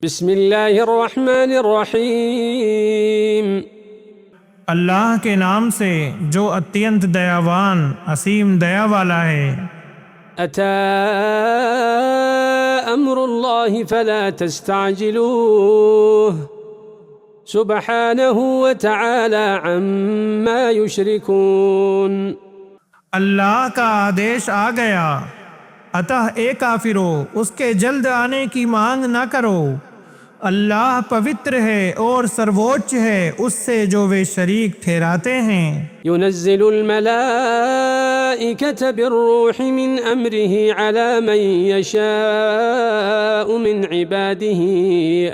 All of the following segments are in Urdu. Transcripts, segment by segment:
بسم اللہ الرحمن الرحیم۔ اللہ کے نام سے جو اتینت دیاوان اسیم دیا والا ہے۔ اتا امر اللہ فلا تستعجلوه سبحانہ وتعالی عما یشرکون۔ اللہ کا آدیش آ گیا، اتہ اے کافرو اس کے جلد آنے کی مانگ نہ کرو۔ اللہ پوتر ہے اور سرووچ ہے اس سے جو وہ شریک ٹھہراتے ہیں۔ ينزل الملائكة بالروح من أمره على من يشاء من عباده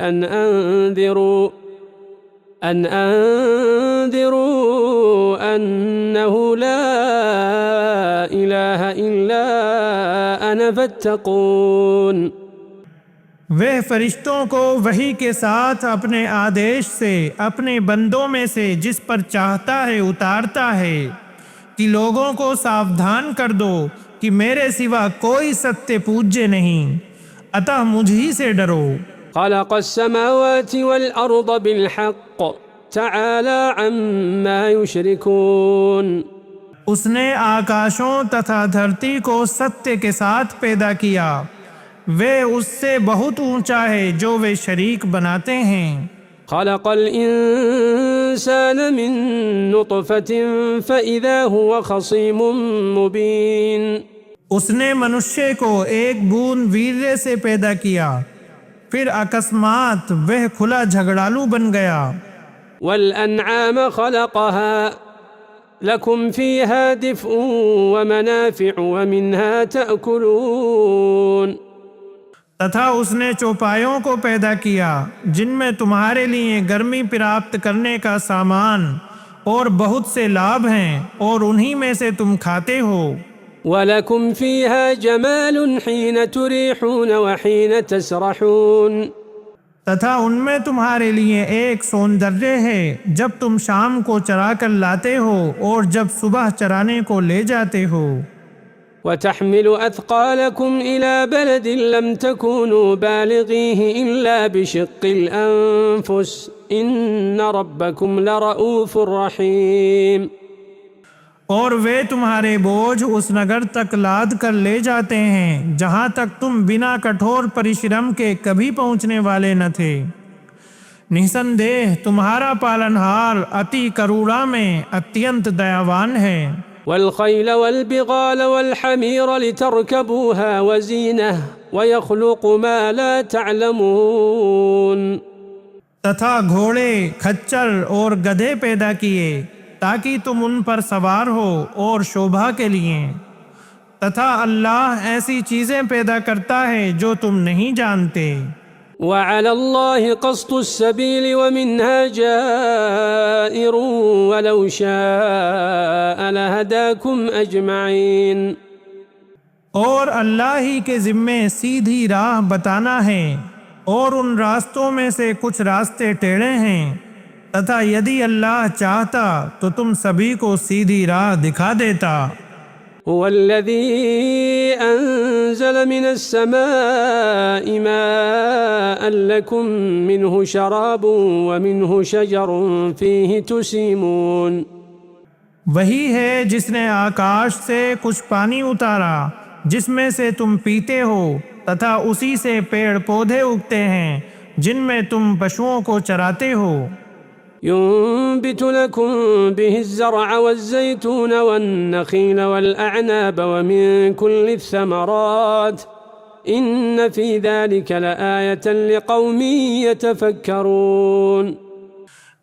أن أنذروا أنه لا إله إلا أنا فاتقون۔ وہ فرشتوں کو وحی کے ساتھ اپنے آدیش سے اپنے بندوں میں سے جس پر چاہتا ہے اتارتا ہے کہ لوگوں کو ساودھان کر دو کہ میرے سوا کوئی ستیہ پوجیہ نہیں، اتہ مجھ ہی سے ڈرو۔ خلق السماوات والأرض بالحق تعالى عما يشركون۔ اس نے آکاشوں تتھا دھرتی کو ستیہ کے ساتھ پیدا کیا، وہ اس سے بہت اونچا ہے جو وہ شریک بناتے ہیں۔ خلق الإنسان من نطفة فإذا هو خصيم مبين۔ اس نے منشے کو ایک بوند ویرے سے پیدا کیا، پھر اکسمات وہ کھلا جھگڑالو بن گیا۔ والأنعام خلقها لكم فيها دفء ومنافع ومنها تأكلون۔ تتھا اس نے چوپایوں کو پیدا کیا جن میں تمہارے لیے گرمی پراپت کرنے کا سامان اور بہت سے لابھ ہیں اور انہی میں سے تم کھاتے ہو۔ وَلَكُمْ فِيهَا جَمَالٌ حِينَ تُرِيحُونَ وَحِينَ تَسْرَحُونَ۔ تتھا ان میں تمہارے لیے ایک سوندریہ ہے جب تم شام کو چرا کر لاتے ہو اور جب صبح چرانے کو لے جاتے ہو۔ وَتَحْمِلُ أَثْقَالَكُمْ إِلَى بَلَدٍ لَمْ تَكُونُوا بَالِغِيهِ إِلَّا بِشِقِّ الْأَنفُسِ إِنَّ رَبَّكُمْ لَرَؤُوفٌ رَحِيمٌ۔ اور وہ تمہارے بوجھ اس نگر تک لاد کر لے جاتے ہیں جہاں تک تم بنا کٹھور پریشرم کے کبھی پہنچنے والے نہ تھے۔ نسندیہ تمہارا پالنہار اتی کروڑا میں اتینت دیاوان ہے۔ والخيل والبغال والحمير لتركبوها وزينة ويخلق ما لا تعلمون۔ تتھا گھوڑے، کھچر اور گدھے پیدا کیے تاکہ تم ان پر سوار ہو اور شوبھا کے لیے۔ تتھا اللہ ایسی چیزیں پیدا کرتا ہے جو تم نہیں جانتے۔ وعلى الله قصد السبيل ومنها جائر ولو شاء لهداكم أجمعين۔ اور اللہ ہی کے ذمے سیدھی راہ بتانا ہے اور ان راستوں میں سے کچھ راستے ٹیڑھے ہیں، تتھا یدی اللہ چاہتا تو تم سبھی کو سیدھی راہ دکھا دیتا۔ هو الذي أنزل من السماء ماء لكم منه شراب ومنه شجر فيه تسيمون۔ وہی ہے جس نے آکاش سے کچھ پانی اتارا جس میں سے تم پیتے ہو، تتھا اسی سے پیڑ پودے اگتے ہیں جن میں تم پشوؤں کو چراتے ہو۔ ينبت لكم به الزرع والزيتون والنخيل والأعناب ومن كل الثمرات إن في ذلك لآية لقوم يتفكرون۔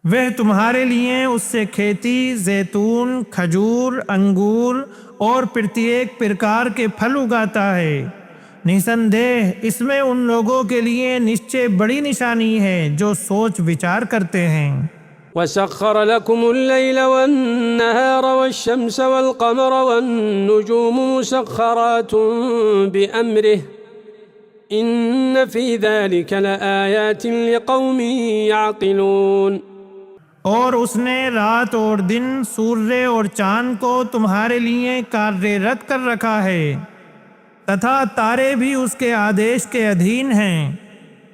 وہ تمہارے لیے اس سے کھیتی، زیتون، کھجور، انگور اور پرتیک پرکار کے پھل اگاتا ہے۔ نسندیہ اس میں ان لوگوں کے لیے نشچے بڑی نشانی ہے جو سوچ وچار کرتے ہیں۔ وسخر لكم الليل والنهار والشمس والقمر والنجوم مسخرات بأمره إن في ذلك لآيات لقوم يعقلون۔ اور اس نے رات اور دن، سورج اور چاند کو تمہارے لیے کاریہ رت کر رکھا ہے، تتھا تارے بھی اس کے آدیش کے ادھین ہیں۔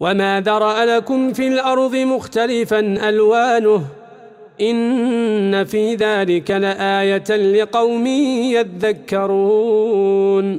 وما ذرأ لكم في الأرض مختلفا ألوانه إن في ذلك لآية لقوم يذكرون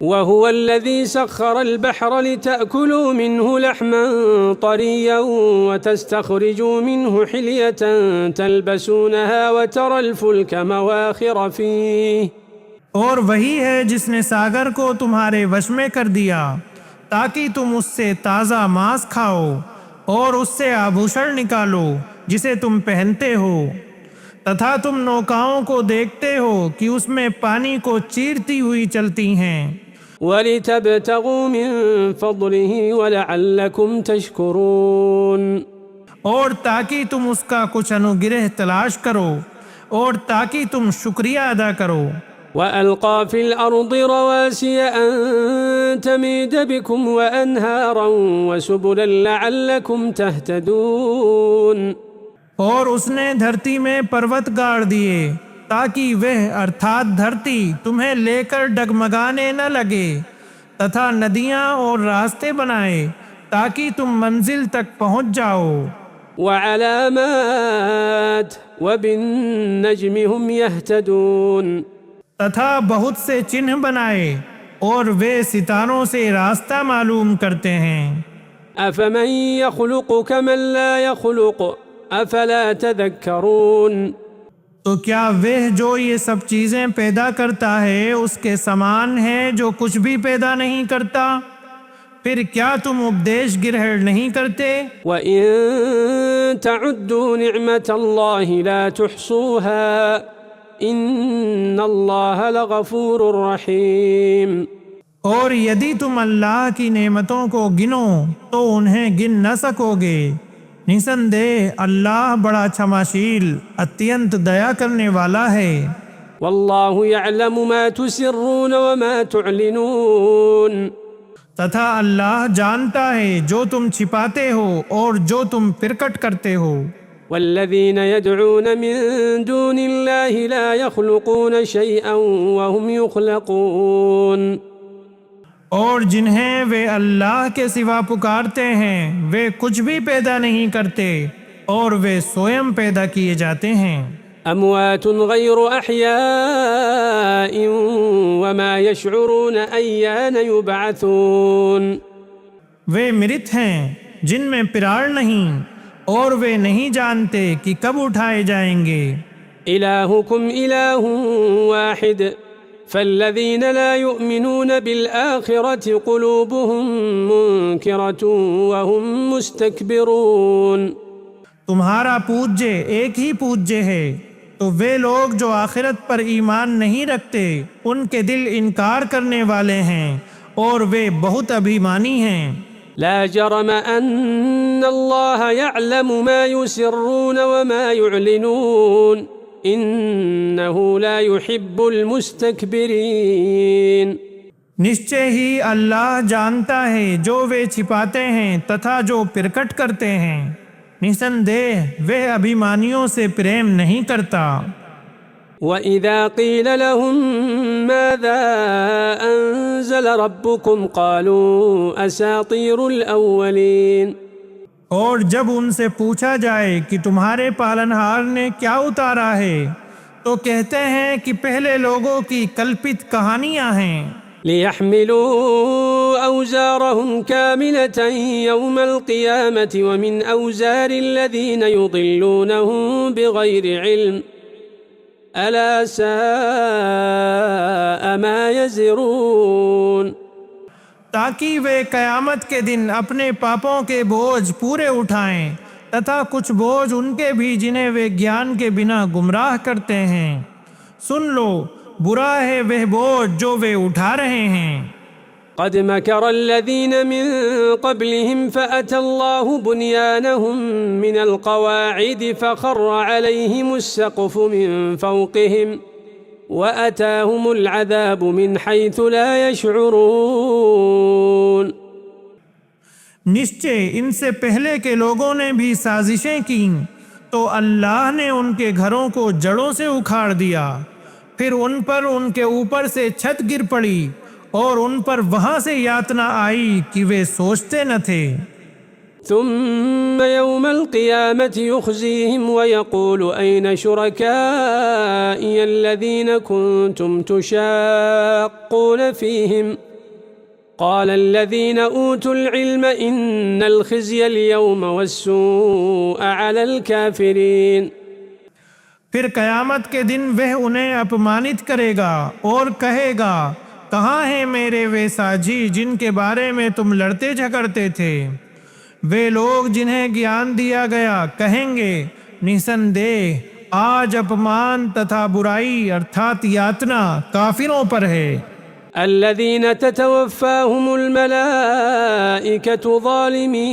وهو الذي سخر البحر لتأكلوا منه لحما طريا وتستخرجوا منه حلية تلبسونها وترى الفلك مواخر فيه اور وہی ہے جس نے ساگر کو تمہارے وش میں کر دیا تاکہ تم اس سے تازہ ماس کھاؤ اور اس سے آبھوشن نکالو جسے تم پہنتے ہو، تتھا تم نوکاؤں کو دیکھتے ہو کہ اس میں پانی کو چیرتی ہوئی چلتی ہیں۔ وَلِتَبْتَغُوا مِن فَضْلِهِ وَلَعَلَّكُمْ تَشْكُرُونَ اور تاکہ تم اس کا کچھ انوگرہ تلاش کرو اور تاکہ تم شکریہ ادا کرو۔ وَأَلْقَى فِي الْأَرْضِ رَوَاسِيَ أَن تَمِيدَ بِكُمْ وَأَنْهَارًا وَسُبُلًا لَعَلَّكُمْ تَهْتَدُونَ اور اس نے دھرتی میں پروت گاڑ دیے تاکہ وہ ارتھات دھرتی تمہیں لے کر ڈگمگانے نہ لگے، تتھا ندیاں اور راستے بنائے تاکہ تم منزل تک پہنچ جاؤ۔ وَعَلَامَاتٍ وَبِالنَّجْمِ هُمْ يَهْتَدُونَ تتھا بہت سے چنہ بنائے اور وہ ستاروں سے راستہ معلوم کرتے ہیں۔ أَفَمَن يَخْلُقُ كَمَن لَّا يَخْلُقُ أَفَلَا تَذَكَّرُونَ تو کیا وہ جو یہ سب چیزیں پیدا کرتا ہے اس کے سامان ہے جو کچھ بھی پیدا نہیں کرتا؟ پھر کیا تم اپدیش گرہن نہیں کرتے؟ وَإِن تَعُدُّوا نِعْمَةَ اللَّهِ لَا تُحْصُوهَا إِنَّ اللَّهَ لَغَفُورٌ رَحِيمٌ اور یدی تم اللہ کی نعمتوں کو گنو تو انہیں گن نہ سکو گے، نسندہ اللہ بڑا چھماشیل اتینت دیا کرنے والا ہے۔ وَاللَّهُ يَعْلَمُ مَا تُسِرُّونَ وَمَا تُعْلِنُونَ تتھا اللہ جانتا ہے جو تم چھپاتے ہو اور جو تم پرکٹ کرتے ہو۔ وَالَّذِينَ يَدْعُونَ مِن دُونِ اللَّهِ لَا يَخْلُقُونَ شَيْئًا وَهُمْ يُخْلَقُونَ اور جنہیں وہ اللہ کے سوا پکارتے ہیں وہ کچھ بھی پیدا نہیں کرتے اور وہ سوئم پیدا کیے جاتے ہیں۔ أَمْوَاتٌ غَيْرُ أَحْيَاءٍ وَمَا يَشْعُرُونَ أَيَّانَ يُبْعَثُونَ وہ مرت ہیں جن میں پراڑ نہیں اور وہ نہیں جانتے کہ کب اٹھائے جائیں گے۔ إِلَٰهُكُمْ إِلَٰهٌ وَاحِدٌ فَالَّذِينَ لَا يُؤْمِنُونَ بِالْآخِرَةِ قُلُوبُهُم مُنكِرَةٌ وَهُم مُسْتَكْبِرُونَ تمہارا پوجے ایک ہی پوجے ہے، تو وہ لوگ جو آخرت پر ایمان نہیں رکھتے ان کے دل انکار کرنے والے ہیں اور وہ بہت ابھیمانی ہیں۔ لا جرم أن الله يعلم ما يسرون وما يعلنون إنه لا يحب المستكبرين نشچے ہی اللہ جانتا ہے جو وہ چھپاتے ہیں تتھا جو پرکٹ کرتے ہیں، نسندہ وہ ابھیمانیوں سے پریم نہیں کرتا۔ وَإِذَا قِيلَ لَهُم مَاذَا أَنزَلَ رَبُّكُمْ قَالُوا أَسَاطِيرُ الْأَوَّلِينَ اور جب ان سے پوچھا جائے کہ تمہارے پالنہار نے کیا اتارا ہے تو کہتے ہیں کہ پہلے لوگوں کی کلپت کہانیاں ہیں۔ لِيَحْمِلُوا أَوْزَارَهُمْ كَامِلَةً يَوْمَ الْقِيَامَةِ وَمِنْ أَوْزَارِ الَّذِينَ يُضِلُّونَهُم بِغَيْرِ عِلْمٍ أَلَا سَاءَ مَا يَزِرُونَ تاکہ وہ قیامت کے دن اپنے پاپوں کے بوجھ پورے اٹھائیں تتھا کچھ بوجھ ان کے بھی جنہیں وہ گیان کے بنا گمراہ کرتے ہیں۔ سن لو برا ہے وہ بوجھ جو وہ اٹھا رہے ہیں۔ قد مكر الذين من قبلهم فأتى الله بنيانهم من القواعد فخر عليهم السقف من فوقهم وأتاهم العذاب من حيث لا يشعرون۔ نشچے ان سے پہلے کے لوگوں نے بھی سازشیں کیں تو اللہ نے ان کے گھروں کو جڑوں سے اکھاڑ دیا، پھر ان پر ان کے اوپر سے چھت گر پڑی اور ان پر وہاں سے یاتنا آئی کہ وہ سوچتے نہ تھے۔ ثم يوم القيامة يخزيهم ويقول أين شركائي الذين كنتم تشاقون فيهم قال الذين أوتوا العلم إن الخزي اليوم والسوء على الكافرين۔ پھر قیامت کے دن وہ انہیں اپمانت کرے گا اور کہے گا، کہاں ہیں میرے وہ ساجی جن کے بارے میں تم لڑتے جھگڑتے تھے؟ وہ لوگ جنہیں گیان دیا گیا کہیں گے، نسندیہ آج اپمان تتھا برائی ارتھات یاتنا کافروں پر ہے۔ الذين تتوفاهم الملائكة ظالمي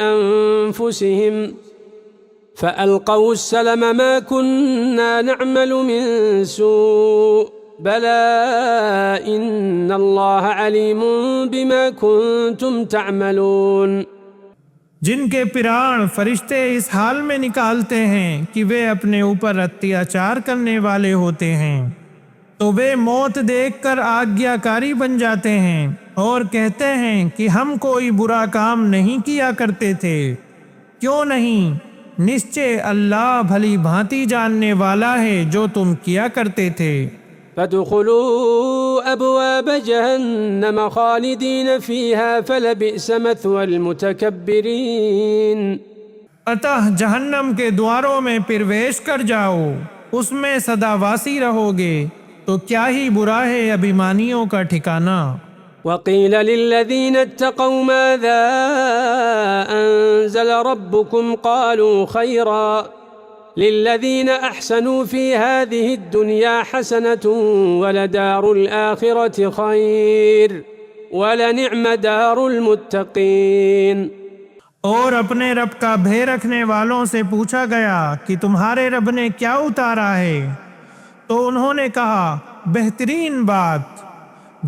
أنفسهم فألقوا السلم ما كنا نعمل من سوء بلى إن الله عليم بما كنتم تعملون۔ جن کے پران فرشتے اس حال میں نکالتے ہیں کہ وہ اپنے اوپر اتیاچار کرنے والے ہوتے ہیں تو وہ موت دیکھ کر آگیاکاری بن جاتے ہیں اور کہتے ہیں کہ ہم کوئی برا کام نہیں کیا کرتے تھے۔ کیوں نہیں؟ نشچے اللہ بھلی بھانتی جاننے والا ہے جو تم کیا کرتے تھے۔ فادخلوا أبواب جهنم خالدين فيها فلبئس مثوى المتكبرين۔ اتہ جہنم کے دواروں میں پرویش کر جاؤ، اس میں سدا واسی رہو گے، تو کیا ہی برا ہے ابھیمانیوں کا ٹھکانہ۔ وقيل للذين اتقوا ماذا أنزل ربكم قالوا خيرا للذين أحسنوا في هذه الدنيا حسنة ولدار الآخرة خير ولنعم دار المتقين۔ اور اپنے رب کا بھے رکھنے والوں سے پوچھا گیا کہ تمہارے رب نے کیا اتارا ہے، تو انہوں نے کہا بہترین بات،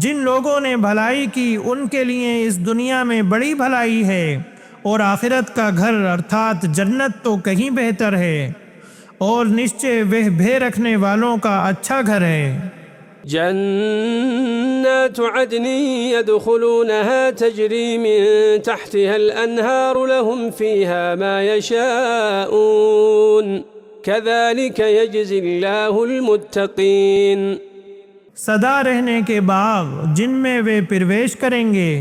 جن لوگوں نے بھلائی کی ان کے لیے اس دنیا میں بڑی بھلائی ہے، اور آخرت کا گھر ارتھات جنت تو کہیں بہتر ہے، اور نشچے وہ بھے رکھنے والوں کا اچھا گھر ہے۔ جنات عدن يدخلونها تجري من تحتها الأنهار لهم فيها ما يشاءون كذلك يجزي الله المتقين۔ سدا رہنے کے باغ جن میں وہ پرویش کریں گے،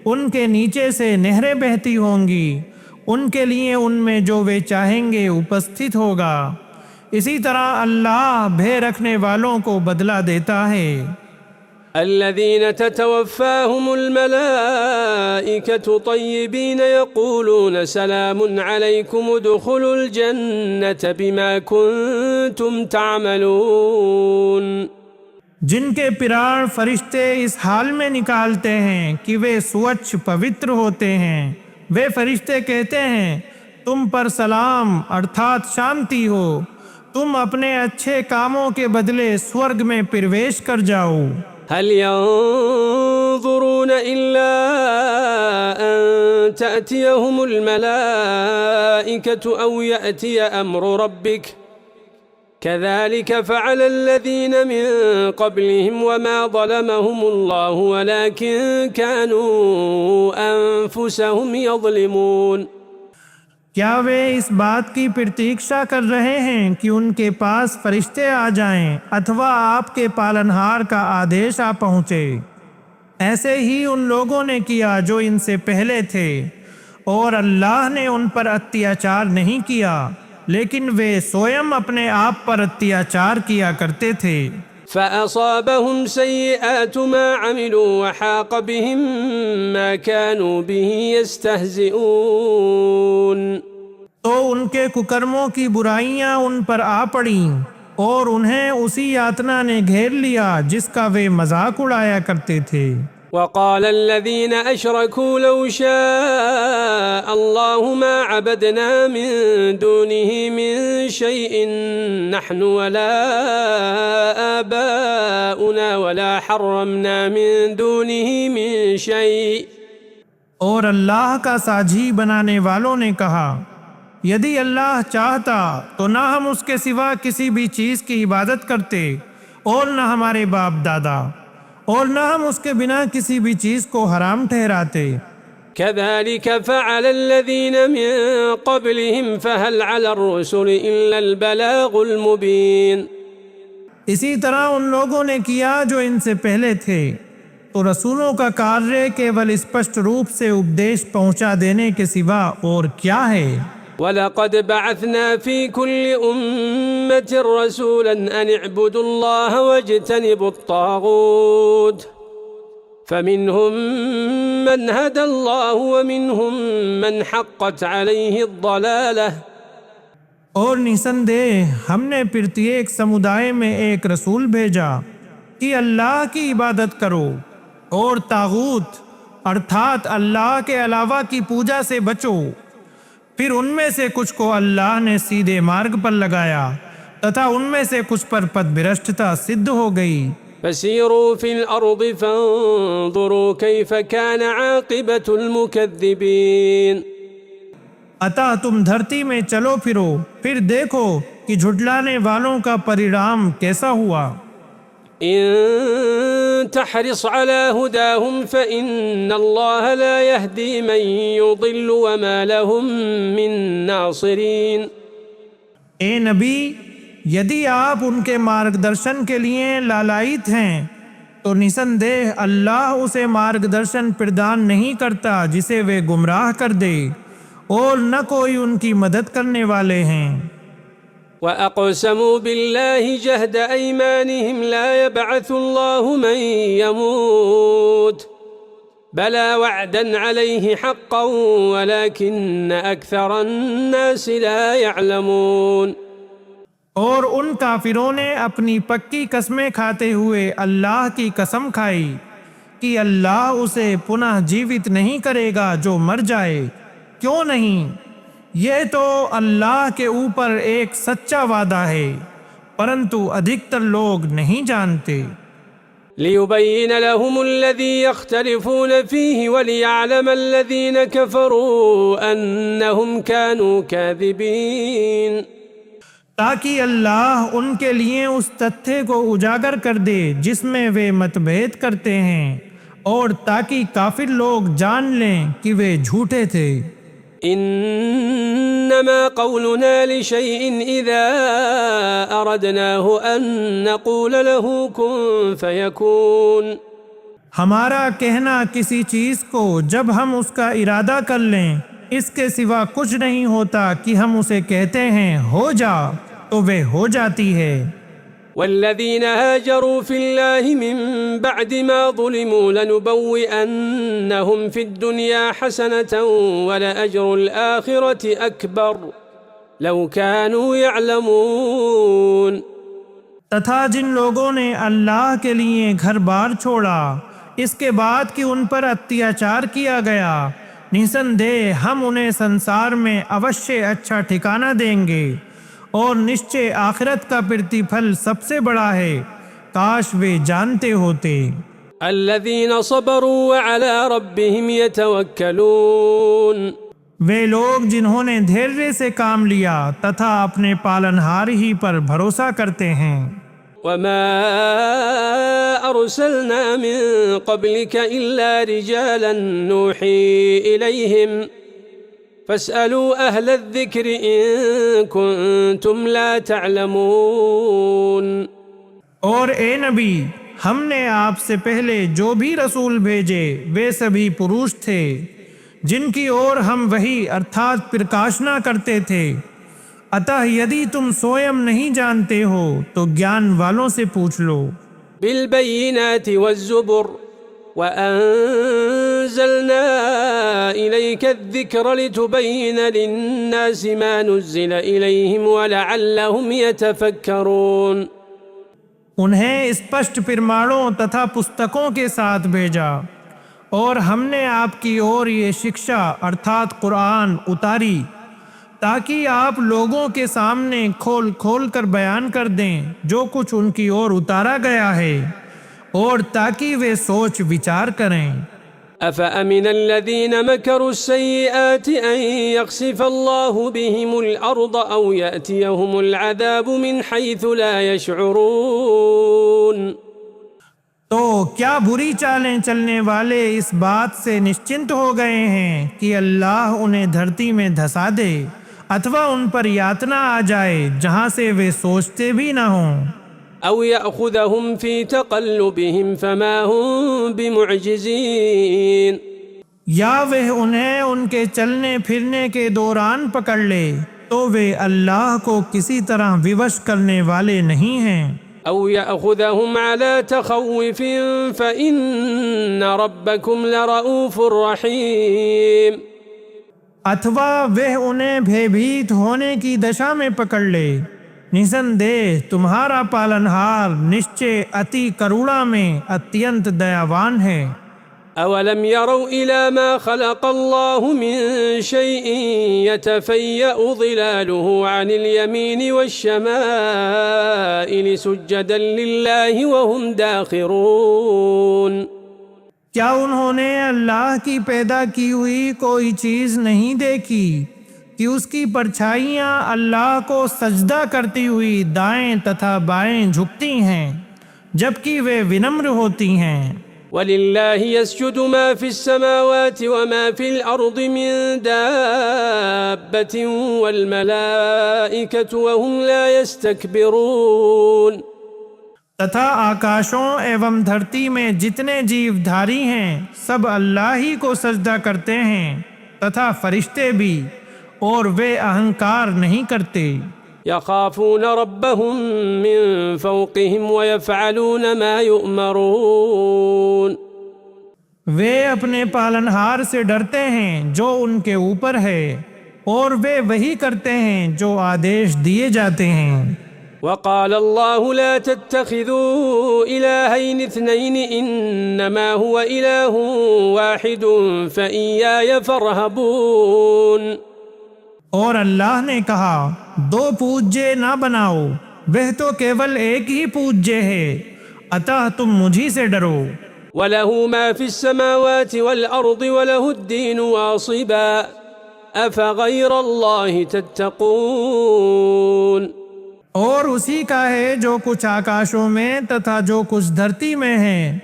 ان کے نیچے سے نہریں بہتی ہوں گی، ان کے لیے ان میں جو وہ چاہیں گے اپستھت ہوگا، اسی طرح اللہ بھے رکھنے والوں کو بدلہ دیتا ہے۔ الذين تتوفاهم الملائكة طيبين يقولون سلام عليكم ادخلوا الجنة بما كنتم تعملون۔ جن کے پیرار فرشتے اس حال میں نکالتے ہیں کہ وہ سوچھ پوتر ہوتے ہیں، وہ فرشتے کہتے ہیں تم پر سلام ارتھات شانتی ہو، تم اپنے اچھے کاموں کے بدلے سورگ میں پرویش کر جاؤ۔ هل ينظرون إلا أن تأتيهم الملائكة أو يأتي أمر ربك كذلك فعل الذين من قبلهم وما ظلمهم الله ولكن كانوا أنفسهم يظلمون۔ کیا وہ اس بات کی پرتیکشا کر رہے ہیں کہ ان کے پاس فرشتے آ جائیں اتھوا آپ کے پالنہار کا آدیش آ پہنچے؟ ایسے ہی ان لوگوں نے کیا جو ان سے پہلے تھے، اور اللہ نے ان پر اتیاچار نہیں کیا، لیکن وہ سوئم اپنے آپ پر اتیاچار کیا کرتے تھے۔ فأصابهم سيئات ما عملوا وحاق بهم ما كانوا به يستهزئون۔ تو ان کے ککرموں کی برائیاں ان پر آ پڑیں، اور انہیں اسی یاتنا نے گھیر لیا جس کا وہ مذاق اڑایا کرتے تھے۔ وقال الذين أشركوا لو شاء الله ما عبدنا من دونه من شيء نحن ولا آباؤنا ولا حرمنا من دونه من شيء. اور اللہ کا ساجھی بنانے والوں نے کہا یدی اللہ چاہتا تو نہ ہم اس کے سوا کسی بھی چیز کی عبادت کرتے اور نہ ہمارے باپ دادا اور نہ ہم اس کے بنا کسی بھی چیز کو حرام ٹھہراتے. كذلك فعل الذين من قبلهم فهل على الرسل إلا البلاغ المبين. اسی طرح ان لوگوں نے کیا جو ان سے پہلے تھے تو رسولوں کا کاریہ کیول اسپشٹ روپ سے اپدیش پہنچا دینے کے سوا اور کیا ہے. وَلَقَدْ بَعَثْنَا فِي كُلِّ أُمَّةٍ رَسُولًا أَنِ اعْبُدُوا اللَّهَ وَاجْتَنِبُوا الطَّاغُوتَ فَمِنْهُمْ مَنْ هَدَى اللَّهُ وَمِنْهُمْ مَنْ حَقَّتْ عَلَيْهِ الضَّلَالَةُ. اور نسندہ ہم نے پرتیک سمودائے میں ایک رسول بھیجا کہ اللہ کی عبادت کرو اور طاغوت ارتھات اللہ کے علاوہ کی پوجا سے بچو. پھر ان میں سے کچھ کو اللہ نے سیدھے مارگ پر لگایا تتھا ان میں سے کچھ پر پدبھرشٹتا سدھ ہو گئی. فسيروا في الأرض فانظروا كيف كان عاقبة المكذبين. عطا تم دھرتی میں چلو پھرو پھر دیکھو کہ جھٹلانے والوں کا پریرام کیسا ہوا. إن تحرص على هداهم فإن الله لا يهدي من يضل وما لهم من ناصرين. اے نبی یدی آپ ان کے مارگ درشن کے لیے لالائت ہیں تو نسندہ اللہ اسے مارگ درشن پردان نہیں کرتا جسے وہ گمراہ کر دے اور نہ کوئی ان کی مدد کرنے والے ہیں. وَأَقْسَمُوا بِاللَّهِ جَهْدَ أَيْمَانِهِمْ لَا يَبْعَثُ اللَّهُ مَن يَمُوتُ بَلَى وَعْدًا عَلَيْهِ حَقًّا وَلَكِنَّ أَكْثَرَ النَّاسِ لَا يَعْلَمُونَ. اور ان کافروں نے اپنی پکی قسمیں کھاتے ہوئے اللہ کی قسم کھائی کہ اللہ اسے پنہ جیوت نہیں کرے گا جو مر جائے. کیوں نہیں؟ یہ تو اللہ کے اوپر ایک سچا وعدہ ہے پرنتو ادھکتر لوگ نہیں جانتے. لِيُبَيِّنَ لَهُمُ الَّذِي يَخْتَلِفُونَ فِيهِ وَلِيَعْلَمَ الَّذِينَ كَفَرُوا أَنَّهُمْ كَانُوا كَاذِبِينَ. تاکہ اللہ ان کے لیے اس تتھے کو اجاگر کر دے جس میں وہ متبھید کرتے ہیں اور تاکہ کافر لوگ جان لیں کہ وہ جھوٹے تھے. إنما قولنا لشيء إذا أردناه أن نقول له كن فيكون. ہمارا کہنا کسی چیز کو جب ہم اس کا ارادہ کر لیں اس کے سوا کچھ نہیں ہوتا کہ ہم اسے کہتے ہیں ہو جا تو وہ ہو جاتی ہے. والذين هاجروا في الله من بعد ما ظلموا لنبوئنهم في الدنيا حسنة ولأجر الآخرة أكبر لو كانوا يعلمون. تتھا جن لوگوں نے اللہ کے لیے گھر بار چھوڑا اس کے بعد کہ ان پر اتیاچار کیا گیا نسندہ ہم انہیں سنسار میں اوشے اچھا ٹھکانہ دیں گے اور نشچے آخرت کا پرتیپھل سب سے بڑا ہے کاش وہ جانتے ہوتے. الذين صبروا وعلى ربهم يتوكلون. وہ لوگ جنہوں نے دھیرے سے کام لیا تتھا اپنے پالنہار ہی پر بھروسہ کرتے ہیں. وما أرسلنا من قبلك إلا رجالا نوحي إليهم فاسألوا أهل الذكر إن كنتم لا تعلمون. اور اے نبی ہم نے آپ سے پہلے جو بھی رسول بھیجے وہ سبھی پروش تھے جن کی اور ہم وہی ارتھات پرکاشنا کرتے تھے. اتہ یدی تم سویم نہیں جانتے ہو تو گیان والوں سے پوچھ لو. بالبينات والزبر وأنزلنا إليك الذكر لتبين للناس ما نزل إليهم ولعلهم يتفكرون. انہیں اسپشٹ پرمانوں تتھا پستکوں کے ساتھ بھیجا اور ہم نے آپ کی اور یہ شکشا ارتھات قرآن اتاری تاکہ آپ لوگوں کے سامنے کھول کھول کر بیان کر دیں جو کچھ ان کی اور اتارا گیا ہے، اور تاکہ وہ سوچ وچار کریں۔ أفأمن الذين مكروا السيئات أن يخسف الله بهم الأرض أو يأتيهم العذاب من حيث لا يشعرون۔ تو کیا بری چالیں چلنے والے اس بات سے نشچنت ہو گئے ہیں کہ اللہ انہیں دھرتی میں دھسا دے اتوا ان پر یاتنا آ جائے جہاں سے وہ سوچتے بھی نہ ہوں، أو يأخذهم في تقلبهم فما هم بمعجزين۔ یا وہ انہیں ان کے چلنے پھرنے کے دوران پکڑ لے تو وہ اللہ کو کسی طرح ووش کرنے والے نہیں ہیں۔ أو يأخذهم على تخوف فإن ربكم لرؤوف رحيم۔ اتوا وہ انہیں بے بھیت ہونے کی دشا میں پکڑ لے، نسندیہ تمہارا پالنہار نشچے اتی کروڑا میں اتینت دیاوان ہے۔ أولم يروا إلى ما خلق الله من شيء يتفيأ ظلاله عن اليمين والشمائل سجدا لله وهم داخرون۔ کیا انہوں نے اللہ کی پیدا کی ہوئی کوئی چیز نہیں دیکھی کہ اس کی پرچھائیاں اللہ کو سجدہ کرتی ہوئی دائیں تتھا بائیں جھکتی ہیں جبکہ وہ ونمر ہوتی ہیں۔ وَلِلَّهِ يَسْجُدُ مَا فِي السَّمَاوَاتِ وَمَا فِي الْأَرْضِ مِن دَابَّةٍ وَالْمَلَائِكَةُ وَهُمْ لَا يَسْتَكْبِرُونَ۔ تتھا آکاشوں ایوم دھرتی میں جتنے جیو دھاری ہیں سب اللہ ہی کو سجدہ کرتے ہیں، تتھا فرشتے بھی، اور وہ اہنکار نہیں کرتے۔ يخافون ربهم من فوقهم ويفعلون ما يؤمرون۔ وہ اپنے پالنہار سے ڈرتے ہیں جو ان کے اوپر ہے، اور وہ وہی کرتے ہیں جو آدیش دیے جاتے ہیں۔ وقال الله لا تتخذوا إلهين اثنين إنما هو إله واحد فإياي فارهبون۔ اور اللہ نے کہا دو پوجے نہ بناؤ، وہ تو کیول ایک ہی پوجے ہے، اتح تم مجھی سے ڈرو۔ وله ما في السماوات والأرض وله الدين واصبا أفغير الله تتقون۔ اور اسی کا ہے جو کچھ آکاشوں میں تتھا جو کچھ دھرتی میں ہے،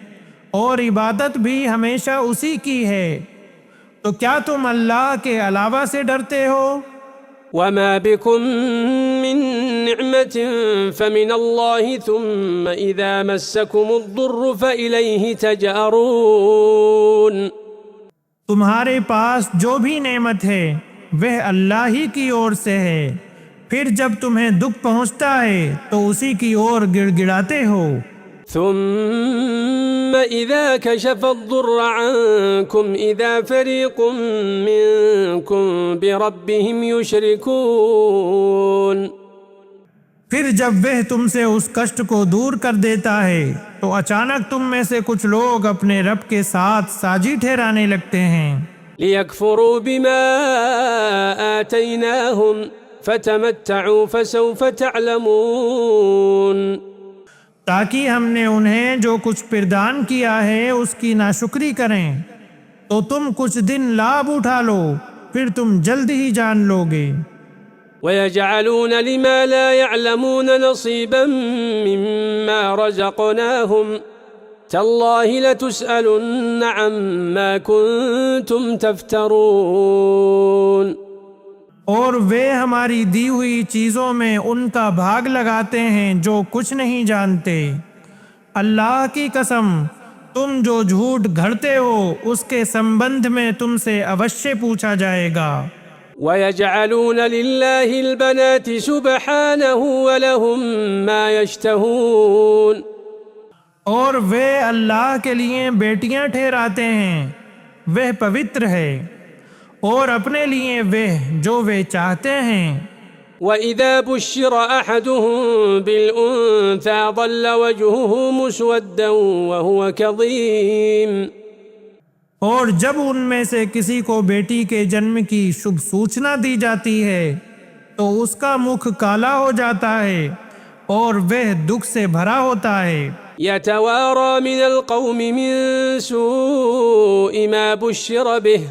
اور عبادت بھی ہمیشہ اسی کی ہے، تو کیا تم اللہ کے علاوہ سے ڈرتے ہو؟ وما بكم من نعمة فمن الله ثم إذا مسكم الضر فإليه تجأرون۔ تمہارے پاس جو بھی نعمت ہے وہ اللہ ہی کی اور سے ہے، پھر جب تمہیں دکھ پہنچتا ہے تو اسی کی اور گڑ گڑاتے ہو۔ ثم إذا كشف الضر عنكم إذا فريق منكم بربهم يشركون۔ پھر جب وہ تم سے اس کشٹ کو دور کر دیتا ہے تو اچانک تم میں سے کچھ لوگ اپنے رب کے ساتھ ساجی ٹھہرانے لگتے ہیں۔ ليكفروا بما آتيناهم فتمتعوا فسوف تعلمون۔ تاکہ ہم نے انہیں جو کچھ پردان کیا ہے اس کی ناشکری کریں، تو تم کچھ دن لابھ اٹھا لو، پھر تم جلد ہی جان لو گے۔ ويجعلون لما لا يعلمون نصيبا مما رزقناهم تالله لتسألن عما كنتم تفترون۔ اور وہ ہماری دی ہوئی چیزوں میں ان کا بھاگ لگاتے ہیں جو کچھ نہیں جانتے۔ اللہ کی قسم، تم جو جھوٹ گھڑتے ہو اس کے سمبندھ میں تم سے اوشے پوچھا جائے گا۔ وَيَجْعَلُونَ لِلَّهِ الْبَنَاتِ سُبْحَانَهُ وَلَهُم مَّا يَشْتَهُونَ۔ اور وہ اللہ کے لیے بیٹیاں ٹھہراتے ہیں، وہ پوتر ہے، اور اپنے لیے وہ جو وہ چاہتے ہیں۔ وَإِذَا بُشِّرَ أَحَدُهُم بِالْأُنثَىٰ ظَلَّ وَجْهُهُ مُسْوَدًّا وَهُوَ كَظِيمٌ۔ اور جب ان میں سے کسی کو بیٹی کے جنم کی شبھ سوچنا دی جاتی ہے تو اس کا منہ کالا ہو جاتا ہے اور وہ دکھ سے بھرا ہوتا ہے۔ يتوارى من القوم من سوء ما بشر به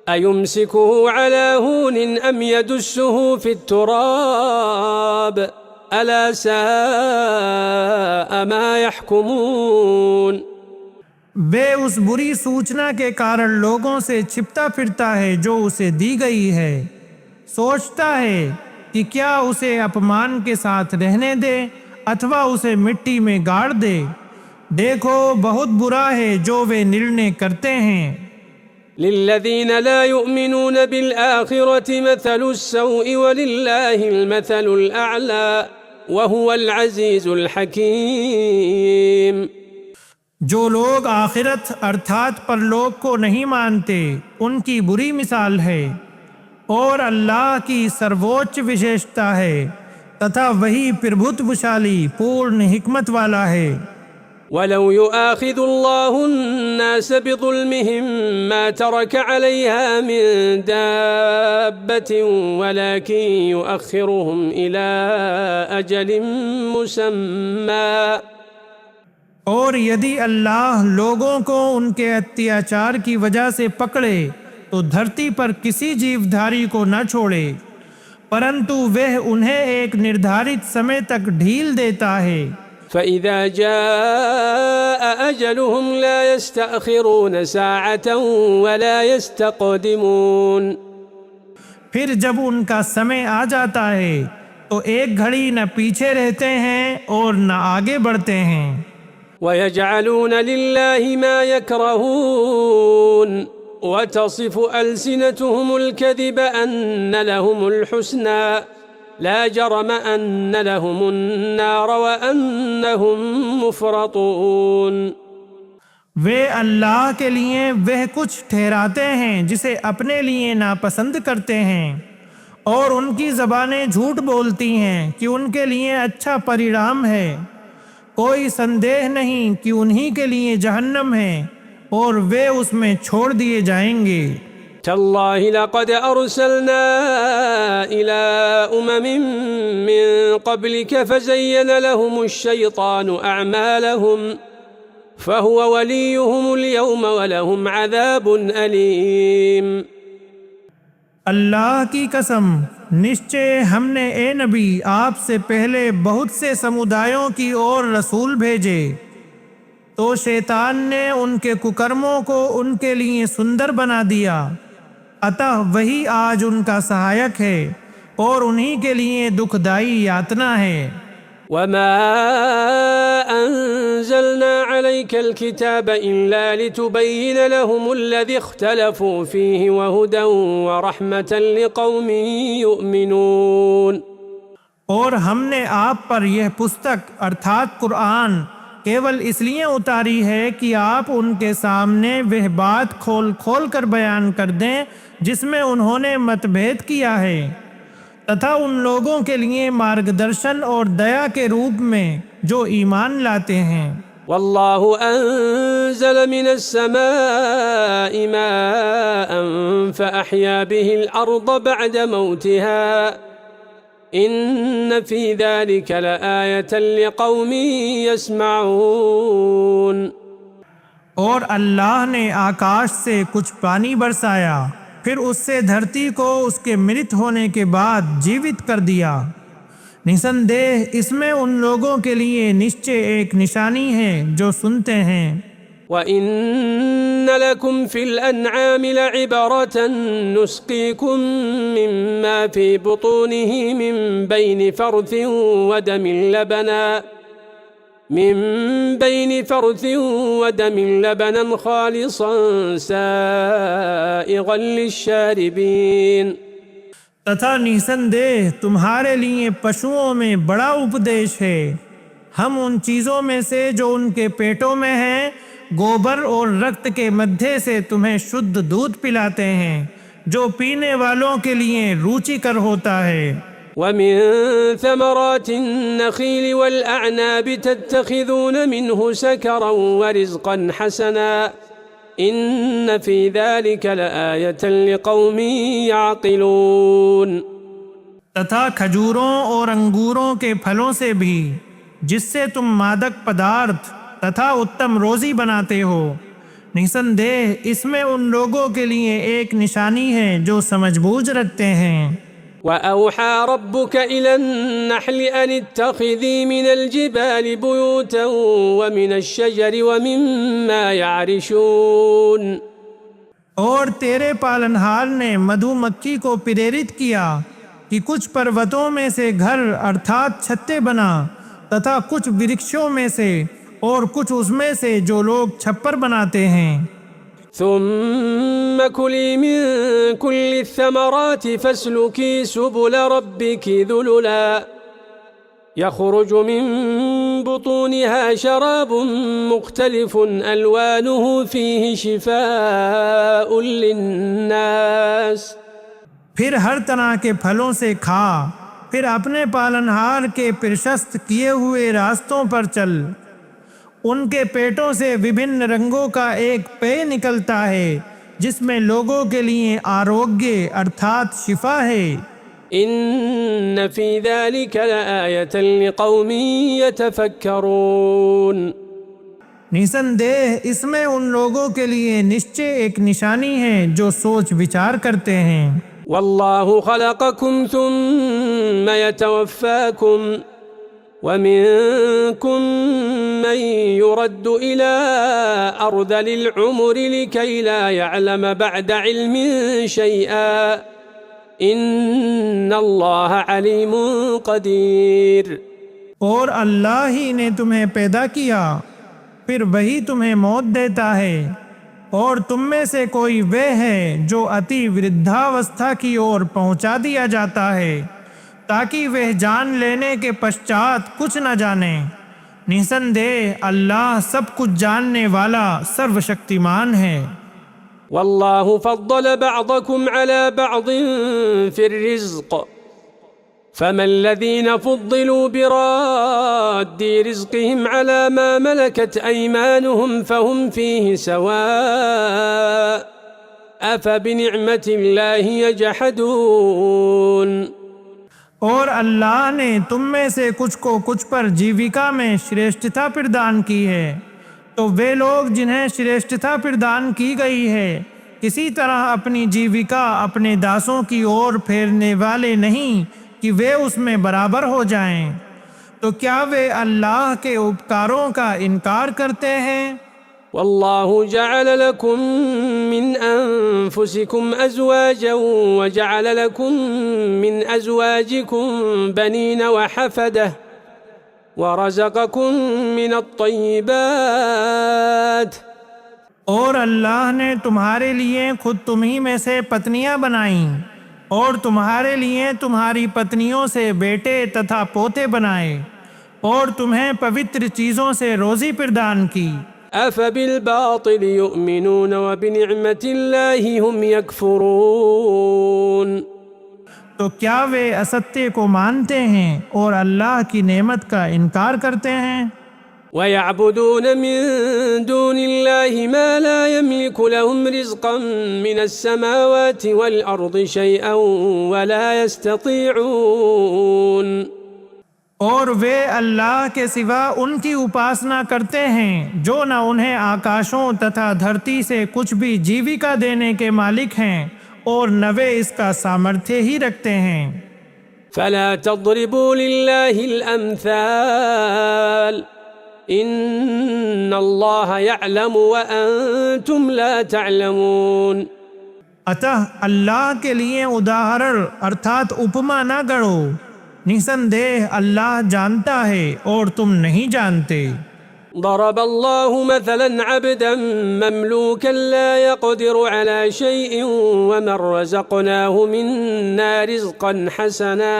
أيمسكه على هون أم يدسه في التراب ألا ساء ما يحكمون۔ وہ اس بری سوچنا کے کارن لوگوں سے چھپتا پھرتا ہے جو اسے دی گئی ہے، سوچتا ہے کہ کیا اسے اپمان کے ساتھ رہنے دے اتھوا اسے مٹی میں گاڑ دے۔ دیکھو بہت برا ہے جو وہ نرنے کرتے ہیں۔ للذين لا يؤمنون بالآخرة مثل السوء ولله المثل الأعلى وهو العزيز الحكيم۔ جو لوگ آخرت ارتھات پرلوک کو نہیں مانتے ان کی بری مثال ہے، اور اللہ کی سرووچ وشیشتا ہے تتھا وہی پربھت وشالی پورن حکمت والا ہے۔ ولو يؤاخذ الله الناس بظلمهم ما ترك عليها من دابة ولكن يؤخرهم إلى أجل مسمى۔ اور یدی اللہ لوگوں کو ان کے اتیاچار کی وجہ سے پکڑے تو دھرتی پر کسی جیودھاری کو نہ چھوڑے، پرنتو وہ انہیں ایک نردھارت سمے تک ڈھیل دیتا ہے۔ فإذا جاء أجلهم لا يستأخرون ساعة ولا يستقدمون۔ پھر جب ان کا سمے آ جاتا ہے تو ایک گھڑی نہ پیچھے رہتے ہیں اور نہ آگے بڑھتے ہیں۔ ويجعلون لله ما يكرهون وتصف ألسنتهم الكذب أن لهم الحسنى لا جرم أن لهم النار وأنهم مفرطون۔ وہ اللہ کے لیے وہ کچھ ٹھہراتے ہیں جسے اپنے لیے ناپسند کرتے ہیں، اور ان کی زبانیں جھوٹ بولتی ہیں کہ ان کے لیے اچھا پریرام ہے۔ کوئی سندیہ نہیں کہ انہی کے لیے جہنم ہے اور وہ اس میں چھوڑ دیے جائیں گے۔ تالله لقد أرسلنا إلى من قبلك فزين لهم الشيطان أعمالهم فهو وليهم اليوم ولهم عذاب أليم۔ اللہ کی قسم، نشچے ہم نے اے نبی آپ سے پہلے بہت سے سمودایوں کی اور رسول بھیجے، تو شیطان نے ان کے ککرموں کو ان کے لیے سندر بنا دیا، اتہ وہی آج ان کا سہایک ہے اور انہی کے لیے دکھ دائی یاتنا ہے۔ وما أنزلنا عليك الكتاب إلا لتبين لهم الذي اختلفوا فيه وهدى ورحمة لقوم يؤمنون۔ اور ہم نے آپ پر یہ پستک ارتھات قرآن کیول اس لیے اتاری ہے کہ آپ ان کے سامنے وہ بات کھول کھول کر بیان کر دیں جس میں انہوں نے متبھید کیا ہے، تتھا ان لوگوں کے لیے مارگدرشن اور دیا کے روپ میں جو ایمان لاتے ہیں۔ والله أنزل من السماء ماء فأحيا به الأرض بعد موتها إن في ذلك لآية لقوم يسمعون۔ اور اللہ نے آکاش سے کچھ پانی برسایا، پھر اس سے دھرتی کو اس کے مرت ہونے کے بعد جیوت کر دیا، نسندیہ اس میں ان لوگوں کے لیے نشچے ایک نشانی ہے جو سنتے ہیں۔ وَإِنَّ لَكُمْ فِي الْأَنْعَامِ لَعِبْرَةً نُسْقِيكُم مِّمَّا فِي بُطُونِهِ مِن بَيْنِ فَرْثٍ وَدَمٍ لَبَنًا خَالِصًا سَائِغًا لِلشَّارِبِينَ۔ تتھا نسندیہ تمہارے لیے پشوؤں میں بڑا اپدیش ہے، ہم ان چیزوں میں سے جو ان کے پیٹوں میں ہیں گوبر اور رکت کے مدھے سے تمہیں شدھ دودھ پلاتے ہیں جو پینے والوں کے لیے روچی کر ہوتا ہے۔ وَمِن ثَمَرَاتِ النَّخِيلِ وَالْأَعْنَابِ تَتَّخِذُونَ مِنْهُ سَكَرًا وَرِزْقًا حَسَنًا إن في ذلك لآية لقوم يعقلون تتھا کھجوروں اور انگوروں کے پھلوں سے بھی جس سے تم مادک پدارتھ تتھا اتم روزی بناتے ہو، نسندیہ اس میں ان لوگوں کے لیے ایک نشانی ہے جو سمجھ بوجھ رکھتے ہیں۔ وأوحى ربك إلى النحل أن اتخذي من الجبال بيوتا ومن الشجر ومما يعرشون۔ اور تیرے پالنہار نے مدھو مکھی کو پریرت کیا کہ کچھ پروتوں میں سے گھر ارتھات چھتے بنا، تتھا کچھ ورکشوں میں سے اور کچھ اس میں سے جو لوگ چھپر بناتے ہیں۔ ثم كلي من كل الثمرات فاسلكي سبل ربك ذللا يخرج من بطونها شراب مختلف ألوانه فيه شفاء للناس۔ پھر ہر طرح کے پھلوں سے کھا، پھر اپنے پالنہار کے پرشست کیے ہوئے راستوں پر چل، ان کے پیٹوں سے وبھن رنگوں کا ایک پے نکلتا ہے جس میں لوگوں کے لیے آروگیہ ارتھات شفا ہے۔ إن في ذلك لآية لقوم يتفكرون۔ نسندیہ اس میں ان لوگوں کے لیے نشچے ایک نشانی ہے جو سوچ وچار کرتے ہیں۔ والله خلقكم ثم يتوفاكم ومنكم من يرد إلى أرذل العمر لكي لا يعلم بعد علم شيئا إن الله عليم قدير۔ اور اللہ ہی نے تمہیں پیدا کیا، پھر وہی تمہیں موت دیتا ہے، اور تم میں سے کوئی وہ ہے جو اتی وردھاوستھا کی اور پہنچا دیا جاتا ہے تاکہ وہ جان لینے کے پشچات کچھ نہ جانے۔ نسندیہ اللہ سب کچھ جاننے والا سرو شکتیمان ہے۔ والله فضل بعضكم على بعض في الرزق فما الذين فضلوا براد رزقهم على ما ملكت أيمانهم فهم فيه سواء أفبنعمة الله يجحدون۔ اور اللہ نے تم میں سے کچھ کو کچھ پر جیوکا میں شریشٹھتا پردان کی ہے، تو وہ لوگ جنہیں شریشٹھتا پردان کی گئی ہے کسی طرح اپنی جیوکا اپنے داسوں کی اور پھیرنے والے نہیں کہ وہ اس میں برابر ہو جائیں، تو کیا وہ اللہ کے اپکاروں کا انکار کرتے ہیں؟ والله جعل لكم من أنفسكم أزواجا وجعل لكم من أزواجكم بنين وحفدة ورزقكم من الطيبات۔ اور اللہ نے تمہارے لیے خود تمہیں میں سے پتنیاں بنائیں اور تمہارے لیے تمہاری پتنیوں سے بیٹے تتھا پوتے بنائے اور تمہیں پوتر چیزوں سے روزی پردان کی۔ أفبالباطل يؤمنون وبنعمة الله هم يكفرون۔ تو کیا وہ استے کو مانتے ہیں اور اللہ کی نعمت کا انکار کرتے ہیں؟ ويعبدون من دون الله ما لا يملك لهم رزقا من السماوات والأرض شيئا ولا يستطيعون۔ اور وہ اللہ کے سوا ان کی اپاسنا کرتے ہیں جو نہ انہیں آکاشوں تتھا دھرتی سے کچھ بھی جیوکا دینے کے مالک ہیں اور نہ وہ اس کا سامرتھیہ ہی رکھتے ہیں۔ فلا تضربوا لله الأمثال إن الله يعلم وأنتم لا تعلمون۔ اتہ اللہ کے لیے اداہرن ارتھات اپما نہ گڑو، نسندیہ اللہ جانتا ہے اور تم نہیں جانتے۔ ضرب الله مثلا عبدا مملوكا لا يقدر على شيء ومن رزقناه منا رزقا حسنا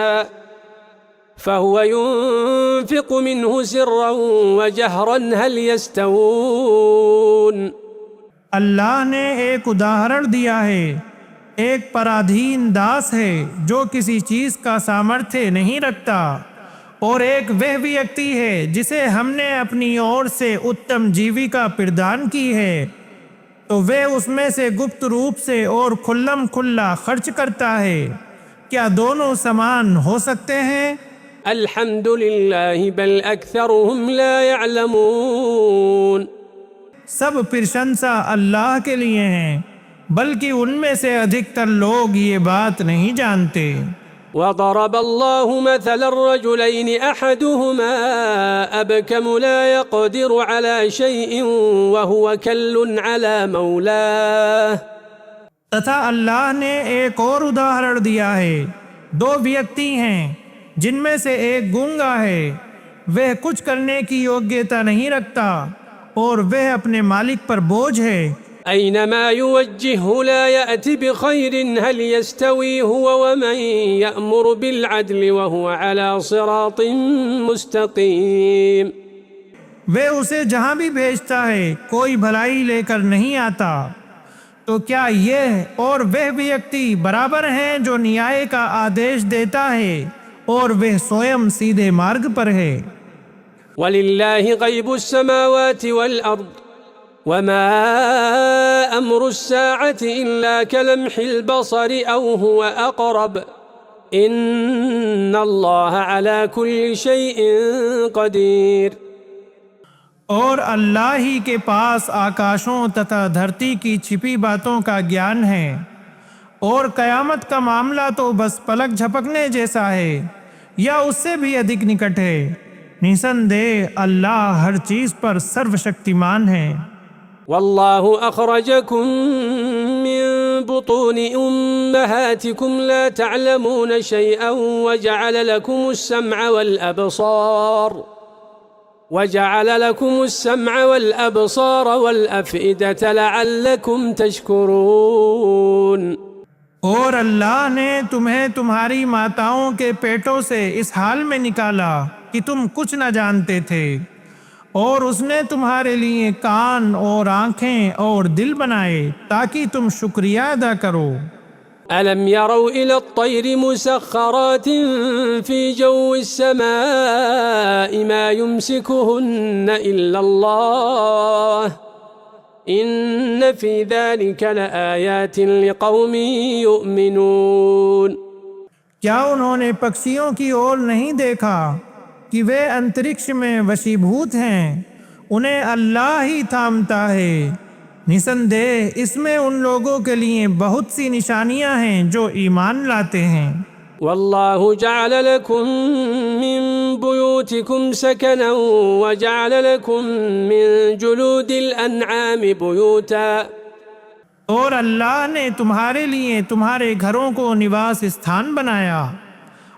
فهو ينفق منه سرا وجهرا هل يستوون۔ اللہ نے ایک اداہرن دیا ہے، ایک پرادھین داس ہے جو کسی چیز کا سامرتھیہ نہیں رکھتا، اور ایک وہ ویکتی ہے جسے ہم نے اپنی اور سے اتم جیوکا پردان کی ہے، تو وہ اس میں سے گپت روپ سے اور کھلم کھلا خرچ کرتا ہے، کیا دونوں سمان ہو سکتے ہیں؟ الحمد للہ بل اکثرهم لا يعلمون۔ سب پرشنسا اللہ کے لیے ہیں، بلکہ ان میں سے ادھکتر لوگ یہ بات نہیں جانتے۔ وضرب الله مثلا الرجلين أحدهما أبكم لا يقدر على شيء وهو كل على مولاه۔ تتھا اللہ نے ایک اور اداہرن دیا ہے، دو ویکتی ہیں جن میں سے ایک گونگا ہے، وہ کچھ کرنے کی یوگیتا نہیں رکھتا اور وہ اپنے مالک پر بوجھ ہے۔ أينما يوجهه لا يأتي بخير هل يستوي هو ومن يأمر بالعدل وهو على صراط مستقيم۔ وہ اسے جہاں بھی بھیجتا ہے کوئی بھلائی لے کر نہیں آتا، تو کیا یہ اور وہ ویکتی برابر ہیں جو نیائے کا آدیش دیتا ہے اور وہ سوئم سیدھے مارگ پر ہے۔ وَلِلَّهِ غَيْبُ السَّمَاوَاتِ وَالْأَرْضِ وَمَا أَمْرُ السَّاعَةِ إِلَّا كَلَمْحِ الْبَصَرِ أَوْ هُوَ أَقْرَبُ إِنَّ اللَّهَ عَلَى كُلِّ شَيْءٍ قَدِيرٌ۔ اور اللہ ہی کے پاس آکاشوں تتھا دھرتی کی چھپی باتوں کا گیان ہے، اور قیامت کا معاملہ تو بس پلک جھپکنے جیسا ہے یا اس سے بھی ادھک نکٹ ہے۔ نسندے اللہ ہر چیز پر سرو شکتیمان ہے۔ واللہ اخرجکم من بطون امہاتکم لا تعلمون شیئا وجعل لکم السمع والابصار والافئدة لعلکم تشکرون۔ اور اللہ نے تمہیں تمہاری ماتاؤں کے پیٹوں سے اس حال میں نکالا کہ تم کچھ نہ جانتے تھے، اور اس نے تمہارے لیے کان اور آنکھیں اور دل بنائے تاکہ تم شکریہ ادا کرو۔ ألم يروا إلى الطير مسخرات في جو السماء ما يمسكهن إلا الله إن في ذلك لآيات لقوم يؤمنون۔ کیا انہوں نے پکشیوں کی اور نہیں دیکھا کہ وہ انترکش میں وشیبھوت ہیں، انہیں اللہ ہی تھامتا ہے؟ نسندے اس میں ان لوگوں کے لیے بہت سی نشانیاں ہیں جو ایمان لاتے ہیں۔ واللہ جعل لکم من بیوتکم سکنا وجعل لکم من جلود الانعام بیوتا۔ اور اللہ نے تمہارے لیے تمہارے گھروں کو نواس استھان بنایا،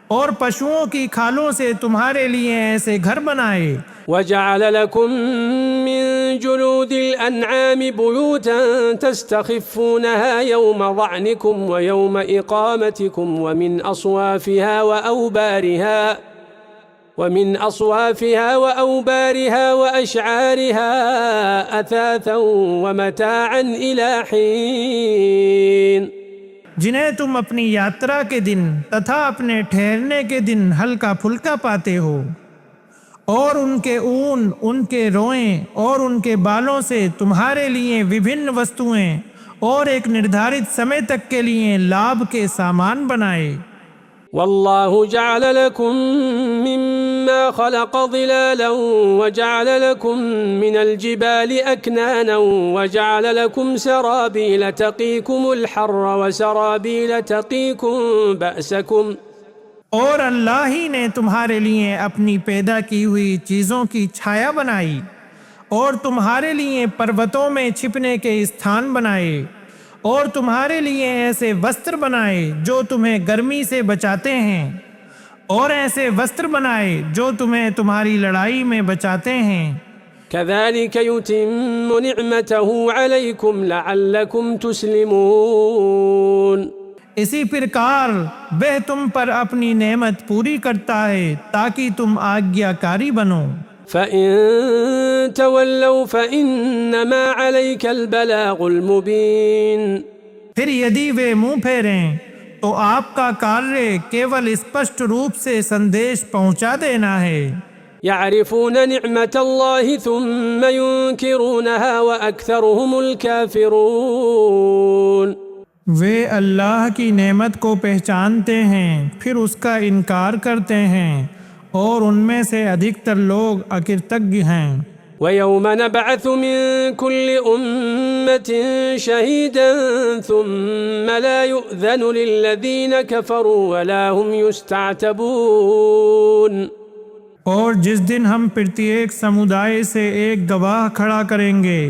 اور پشوؤں کی کھالوں سے تمہارے لیے ایسے گھر بنائے۔ وجعل لكم من جلود الأنعام بيوتا تستخفونها يوم ضعنكم ويوم إقامتكم ومن أصوافها وأوبارها وأشعارها أثاثا ومتاعا إلى حين۔ جنہیں تم اپنی یاترا کے دن تتھا اپنے ٹھہرنے کے دن ہلکا پھلکا پاتے ہو، اور ان کے اون، ان کے روئیں اور ان کے بالوں سے تمہارے لیے وبھن وستوئیں اور ایک نردھارت سمے تک کے لیے لابھ کے سامان بنائے۔ واللہ جعل لکم مما خلق ظلالا وجعل لکم من الجبال اکنانا وجعل لکم سرابیل تقیکم الحر وسرابیل تقیکم بأسکم۔ اور اللہ ہی نے تمہارے لیے اپنی پیدا کی ہوئی چیزوں کی چھایا بنائی، اور تمہارے لیے پروتوں میں چھپنے کے استھان بنائے، اور تمہارے لیے ایسے وستر بنائے جو تمہیں گرمی سے بچاتے ہیں، اور ایسے وستر بنائے جو تمہیں تمہاری لڑائی میں بچاتے ہیں۔ كذلك يتم نعمته عليكم لعلكم تسلمون۔ اسی پرکار وہ تم پر اپنی نعمت پوری کرتا ہے تاکہ تم آگیاکاری بنو۔ فَإِن تَوَلَّوْا فَإِنَّمَا عَلَيْكَ الْبَلَاغُ الْمُبِينُ۔ پھر یدی وہ منہ پھیریں تو آپ کا کاریہ کیول اسپشٹ روپ سے سندیش پہنچا دینا ہے۔ يعرفون نعمة الله ثم ينكرونها وأكثرهم الكافرون. وہ اللہ کی نعمت کو پہچانتے ہیں پھر اس کا انکار کرتے ہیں اور ان میں سے ادھکتر لوگ اکرتج ہیں. وَيَوْمَ نَبْعَثُ مِن كُلِّ أُمَّةٍ شَهِيدًا ثُمَّ لَا يُؤْذَنُ لِلَّذِينَ كَفَرُوا وَلَا هُمْ يُسْتَعْتَبُونَ. اور جس دن ہم پرتیک سمودائے سے ایک گواہ کھڑا کریں گے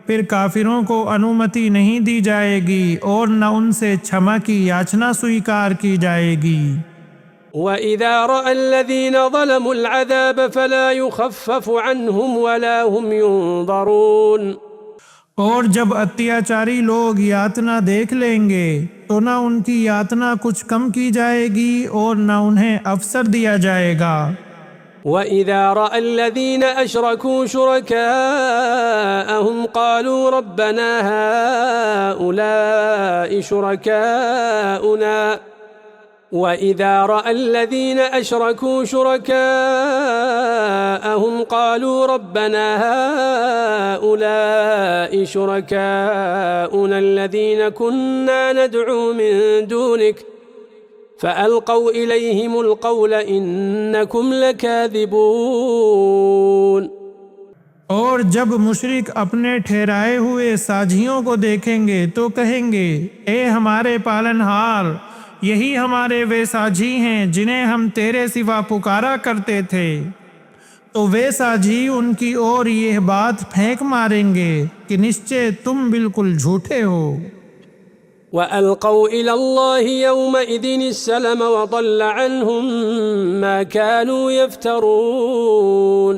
پھر کافروں کو انومتی نہیں دی جائے گی اور نہ ان سے چھما کی یاچنا سویکار کی جائے گی. وَإِذَا رَأَى الَّذِينَ ظَلَمُوا الْعَذَابَ فَلَا يُخَفَّفُ عَنْهُمْ وَلَا هُمْ يُنظَرُونَ. اور جب اتیاچاری لوگ یاتنا دیکھ لیں گے تو نہ ان کی یاتنا کچھ کم کی جائے گی اور نہ انہیں افسر دیا جائے گا. وَإِذَا رَأَى الَّذِينَ أَشْرَكُوا شُرَكَاءَهُمْ قَالُوا رَبَّنَا هَؤُلَاءِ شُرَكَاؤُنَا وَإِذَا رَأَى الَّذِينَ أَشْرَكُوا شُرَكَاءَهُمْ قَالُوا رَبَّنَا هَؤُلَاءِ شُرَكَاؤُنَا الَّذِينَ كُنَّا نَدْعُو مِن دُونِكَ فَأَلْقَوْا إِلَيْهِمُ الْقَوْلَ إِنَّكُمْ لَكَاذِبُونَ. اور جب مشرک اپنے ٹھہرائے ہوئے ساجھیوں کو دیکھیں گے تو کہیں گے اے ہمارے پالنہار یہی ہمارے وہ ساجھی ہیں جنہیں ہم تیرے سوا پکارا کرتے تھے. تو وہ ساجھی ان کی اور یہ بات پھینک ماریں گے کہ نشچے تم بالکل جھوٹے ہو. وَأَلْقَوْا إِلَى اللَّهِ يَوْمَئِذٍ السَّلَمَ وَضَلَّ عَنْهُمْ مَا كَانُوا يَفْتَرُونَ.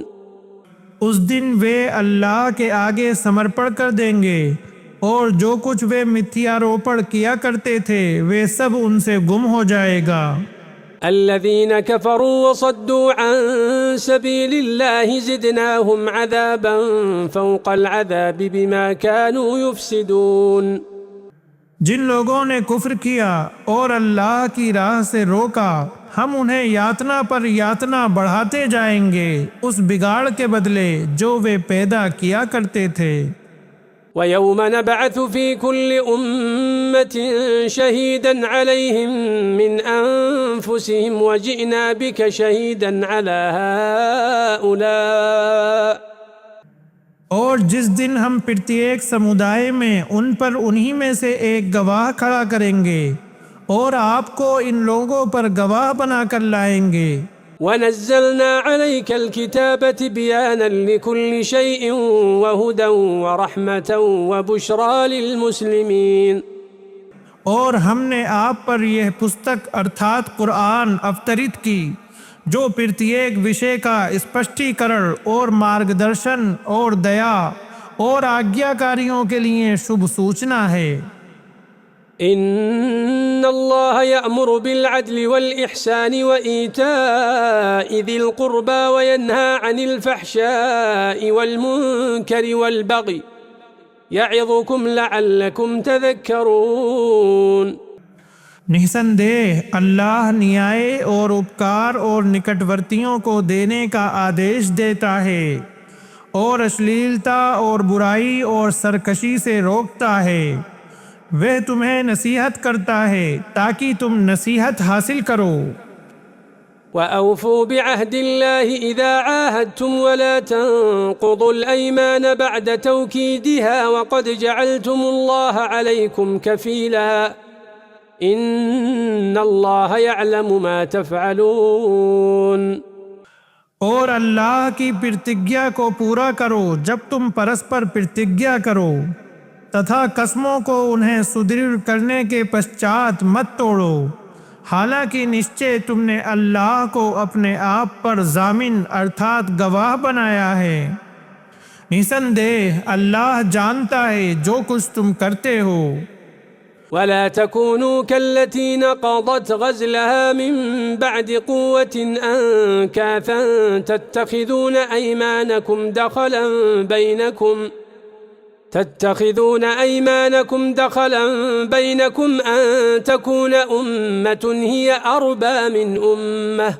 اس دن وہ اللہ کے آگے سمرپڑ کر دیں گے اور جو کچھ وہ متھیا روپڑ کیا کرتے تھے وہ سب ان سے گم ہو جائے گا. الذين كفروا وصدوا عن سبيل الله زدناهم عذابا فوق العذاب بما كانوا يفسدون. جن لوگوں نے کفر کیا اور اللہ کی راہ سے روکا ہم انہیں یاتنا پر یاتنا بڑھاتے جائیں گے اس بگاڑ کے بدلے جو وہ پیدا کیا کرتے تھے. وَيَوْمَ نَبْعَثُ فِي كُلِّ أُمَّةٍ شَهِيدًا عَلَيْهِمْ مِنْ أَنفُسِهِمْ وَجِئْنَا بِكَ شَهِيدًا عَلَى هَؤُلَاءِ. اور جس دن ہم پرتیک سمودائے میں ان پر انہی میں سے ایک گواہ کھڑا کریں گے اور آپ کو ان لوگوں پر گواہ بنا کر لائیں گے. وَنَزَّلْنَا عَلَيْكَ الْكِتَابَ بِيَانًا لِكُلِّ شَيْءٍ وَهُدًى وَرَحْمَةً وَبُشْرَى لِلْمُسْلِمِينَ. اور ہم نے آپ پر یہ پستک ارتھات قرآن اوترت کی جو پرتیک وشے کا اسپشٹی کرن اور مارگدرشن اور دیا اور آگیاکاریوں کے لیے شبھ سوچنا ہے. ان اللہ یأمر بالعدل والإحسان وإیتاء ذی القربى وینہا عن الفحشاء والمنکر والبغی یعظکم لعلکم تذکرون. نسندیہ اللہ نیائے اور اپکار اور نکٹورتیوں کو دینے کا آدیش دیتا ہے اور اشلیلتا اور برائی اور سرکشی سے روکتا ہے. وہ تمہیں نصیحت کرتا ہے تاکہ تم نصیحت حاصل کرو. وَأَوْفُوا بِعَهْدِ اللَّهِ إِذَا عَاهَدْتُمْ وَلَا تَنقُضُوا الْأَيْمَانَ بَعْدَ تَوْكِيدِهَا وَقَدْ جَعَلْتُمُ اللَّهَ عَلَيْكُمْ كَفِيلًا إِنَّ اللَّهَ يَعْلَمُ مَا تَفْعَلُونَ. اور اللہ کی پرتگیا کو پورا کرو جب تم پرسپر پرتگیا کرو تتھا قسموں کو انہیں سدرڑھ کرنے کے پشچات مت توڑو حالانکہ نشچے تم نے اللہ کو اپنے آپ پر ضامن ارتھات گواہ بنایا ہے. نسندیہ اللہ جانتا ہے جو کچھ تم کرتے ہو. ولا تكونوا كالتي نقضت غزلها من بعد قوة أنكاثا تتخذون أيمانكم دخلا بينكم أن تكون أمة هي أربى من أمة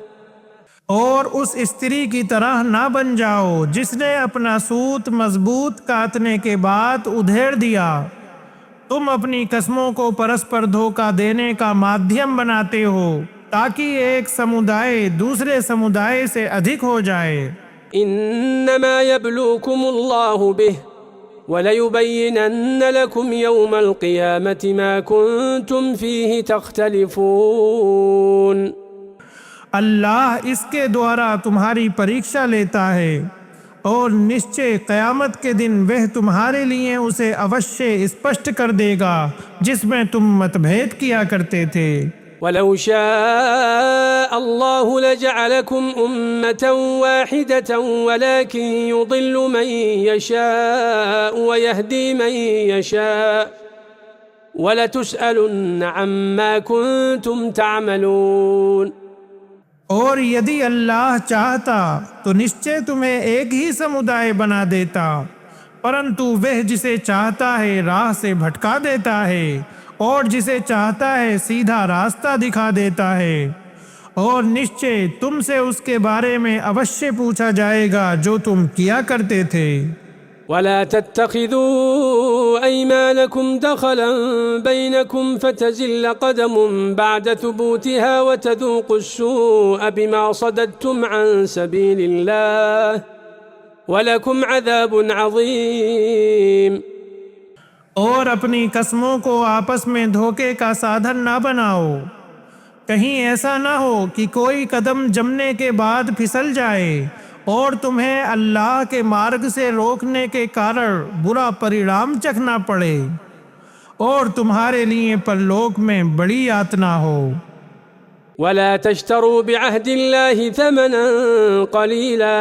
اور اس استری کی طرح نہ بن جاؤ جس نے اپنا سوت مضبوط کاٹنے کے بعد ادھیڑ دیا۔ تم اپنی قسموں کو پرسپر دھوکہ دینے کا مادھیم بناتے ہو تاکہ ایک سمودائے دوسرے سمودائے سے ادھک ہو جائے۔ انما يبلوكم الله به وليبينن لكم يوم القيامة ما كنتم فيه تختلفون۔ اللہ اس کے دوارا تمہاری پریکشا لیتا ہے اور نشچے قیامت کے دن وہ تمہارے لیے اسے اوشے اسپشٹ کر دے گا جس میں تم متبھید کیا کرتے تھے۔ ولو شاء الله لجعلكم أمة واحدة ولكن يضل من يشاء ويهدي من يشاء ولتسألن عما كنتم تعملون۔ اور یدی اللہ چاہتا تو نشچے تمہیں ایک ہی سمودائے بنا دیتا، پرنتو وہ جسے چاہتا ہے راہ سے بھٹکا دیتا ہے اور جسے چاہتا ہے سیدھا راستہ دکھا دیتا ہے، اور نشچے تم سے اس کے بارے میں اوشے پوچھا جائے گا جو تم کیا کرتے تھے۔ ولا تتخذوا أيمانكم دخلا بينكم فتزل قدم بعد ثبوتها وتذوقوا السوء بما صددتم عن سبيل الله ولكم عذاب عظيم۔ اور اپنی قسموں کو آپس میں دھوکے کا سادھن نہ بناؤ، کہیں ایسا نہ ہو کہ کوئی قدم جمنے کے بعد پھسل جائے اور تمہیں اللہ کے مارگ سے روکنے کے کارن برا پریڑام چکھنا پڑے اور تمہارے لیے پرلوک میں بڑی یاتنا ہو۔ ولا تشتروا بعهد الله ثمنا قليلا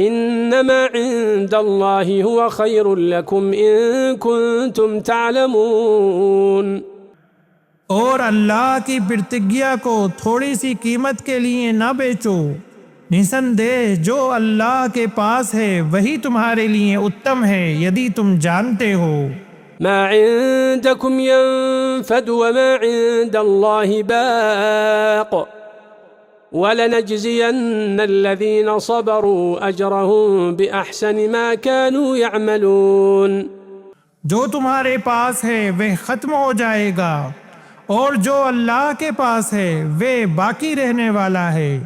انما عند الله هو خير لكم ان كنتم تعلمون۔ اور اللہ کی پرتگیا کو تھوڑی سی قیمت کے لیے نہ بیچو، نسندیہ جو اللہ کے پاس ہے وہی تمہارے لیے اتم ہے یدی تم جانتے ہو۔ ما عندكم ينفد وما عند الله باق ولنجزين الذين صبروا أجرهم بأحسن ما كانوا يعملون۔ جو تمہارے پاس ہے وہ ختم ہو جائے گا اور جو اللہ کے پاس ہے وہ باقی رہنے والا ہے،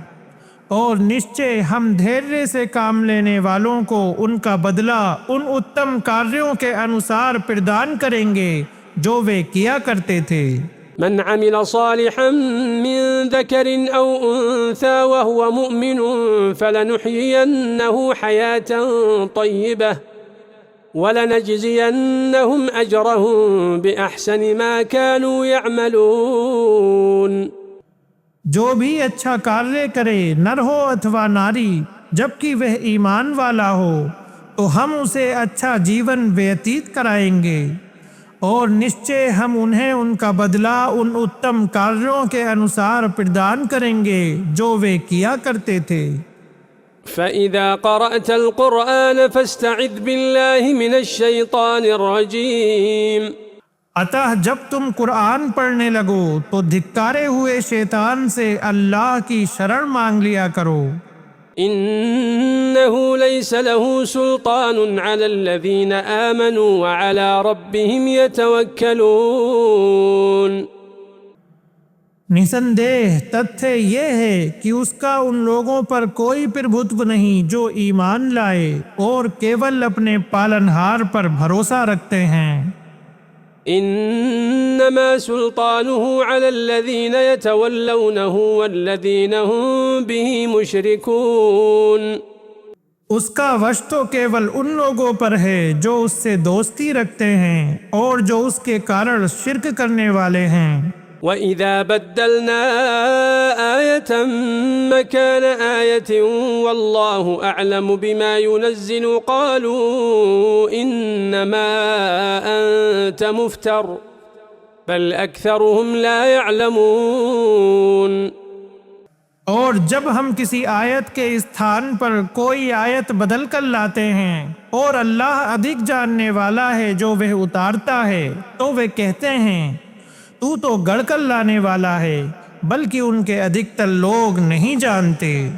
اور نشچے ہم دھیرے سے کام لینے والوں کو ان کا بدلہ ان اتم کاریوں کے انوسار پردان کریں گے جو وہ کیا کرتے تھے۔ من عمل صالحا من ذكر أو أنثى وهو مؤمن فلنحيينه حياة طيبة ولنجزينهم أجرهم بأحسن ما كانوا يعملون۔ جو بھی اچھا کاریہ کرے نر ہو اتھوا ناری جبکہ وہ ایمان والا ہو تو ہم اسے اچھا جیون ویتیت کرائیں گے، اور نشچے ہم انہیں ان کا بدلہ ان اتم کاریوں کے انوسار پردان کریں گے جو وہ کیا کرتے تھے۔ فَإِذَا قَرَأْتَ الْقُرْآنَ فَاسْتَعِذْ بِاللَّهِ مِنَ الشَّيْطَانِ الرَّجِيمِ۔ اطاع جب تم قرآن پڑھنے لگو تو دھکارے ہوئے شیطان سے اللہ کی شرن مانگ لیا کرو۔ إِنَّهُ لَيْسَ لَهُ سُلْطَانٌ عَلَى الَّذِينَ آمَنُوا وَعَلَى رَبِّهِمْ يَتَوَكَّلُونَ۔ نسندیہ تتھے یہ ہے کہ اس کا ان لوگوں پر کوئی پربھتو نہیں جو ایمان لائے اور کیول اپنے پالنہار پر بھروسہ رکھتے ہیں۔ إنما سلطانه على الذين يتولونه والذين هم به مشركون۔ اس کا وش تو کیول ان لوگوں پر ہے جو اس سے دوستی رکھتے ہیں اور جو اس کے کارن شرک کرنے والے ہیں۔ وَإِذَا بَدَّلْنَا آيَةً مَكَانَ آيَةٍ وَاللَّهُ أَعْلَمُ بِمَا يُنَزِّلُ قَالُوا إِنَّمَا أَنْتَ مُفْتَرٍ بَلْ أَكْثَرُهُمْ لَا يَعْلَمُونَ۔ اور جب ہم کسی آیت کے استھان پر کوئی آیت بدل کر لاتے ہیں اور اللہ ادھک جاننے والا ہے جو وہ اتارتا ہے تو وہ کہتے ہیں تو گڑھ کر لانے والا ہے، بلکہ ان کے ادھکتر لوگ نہیں جانتے۔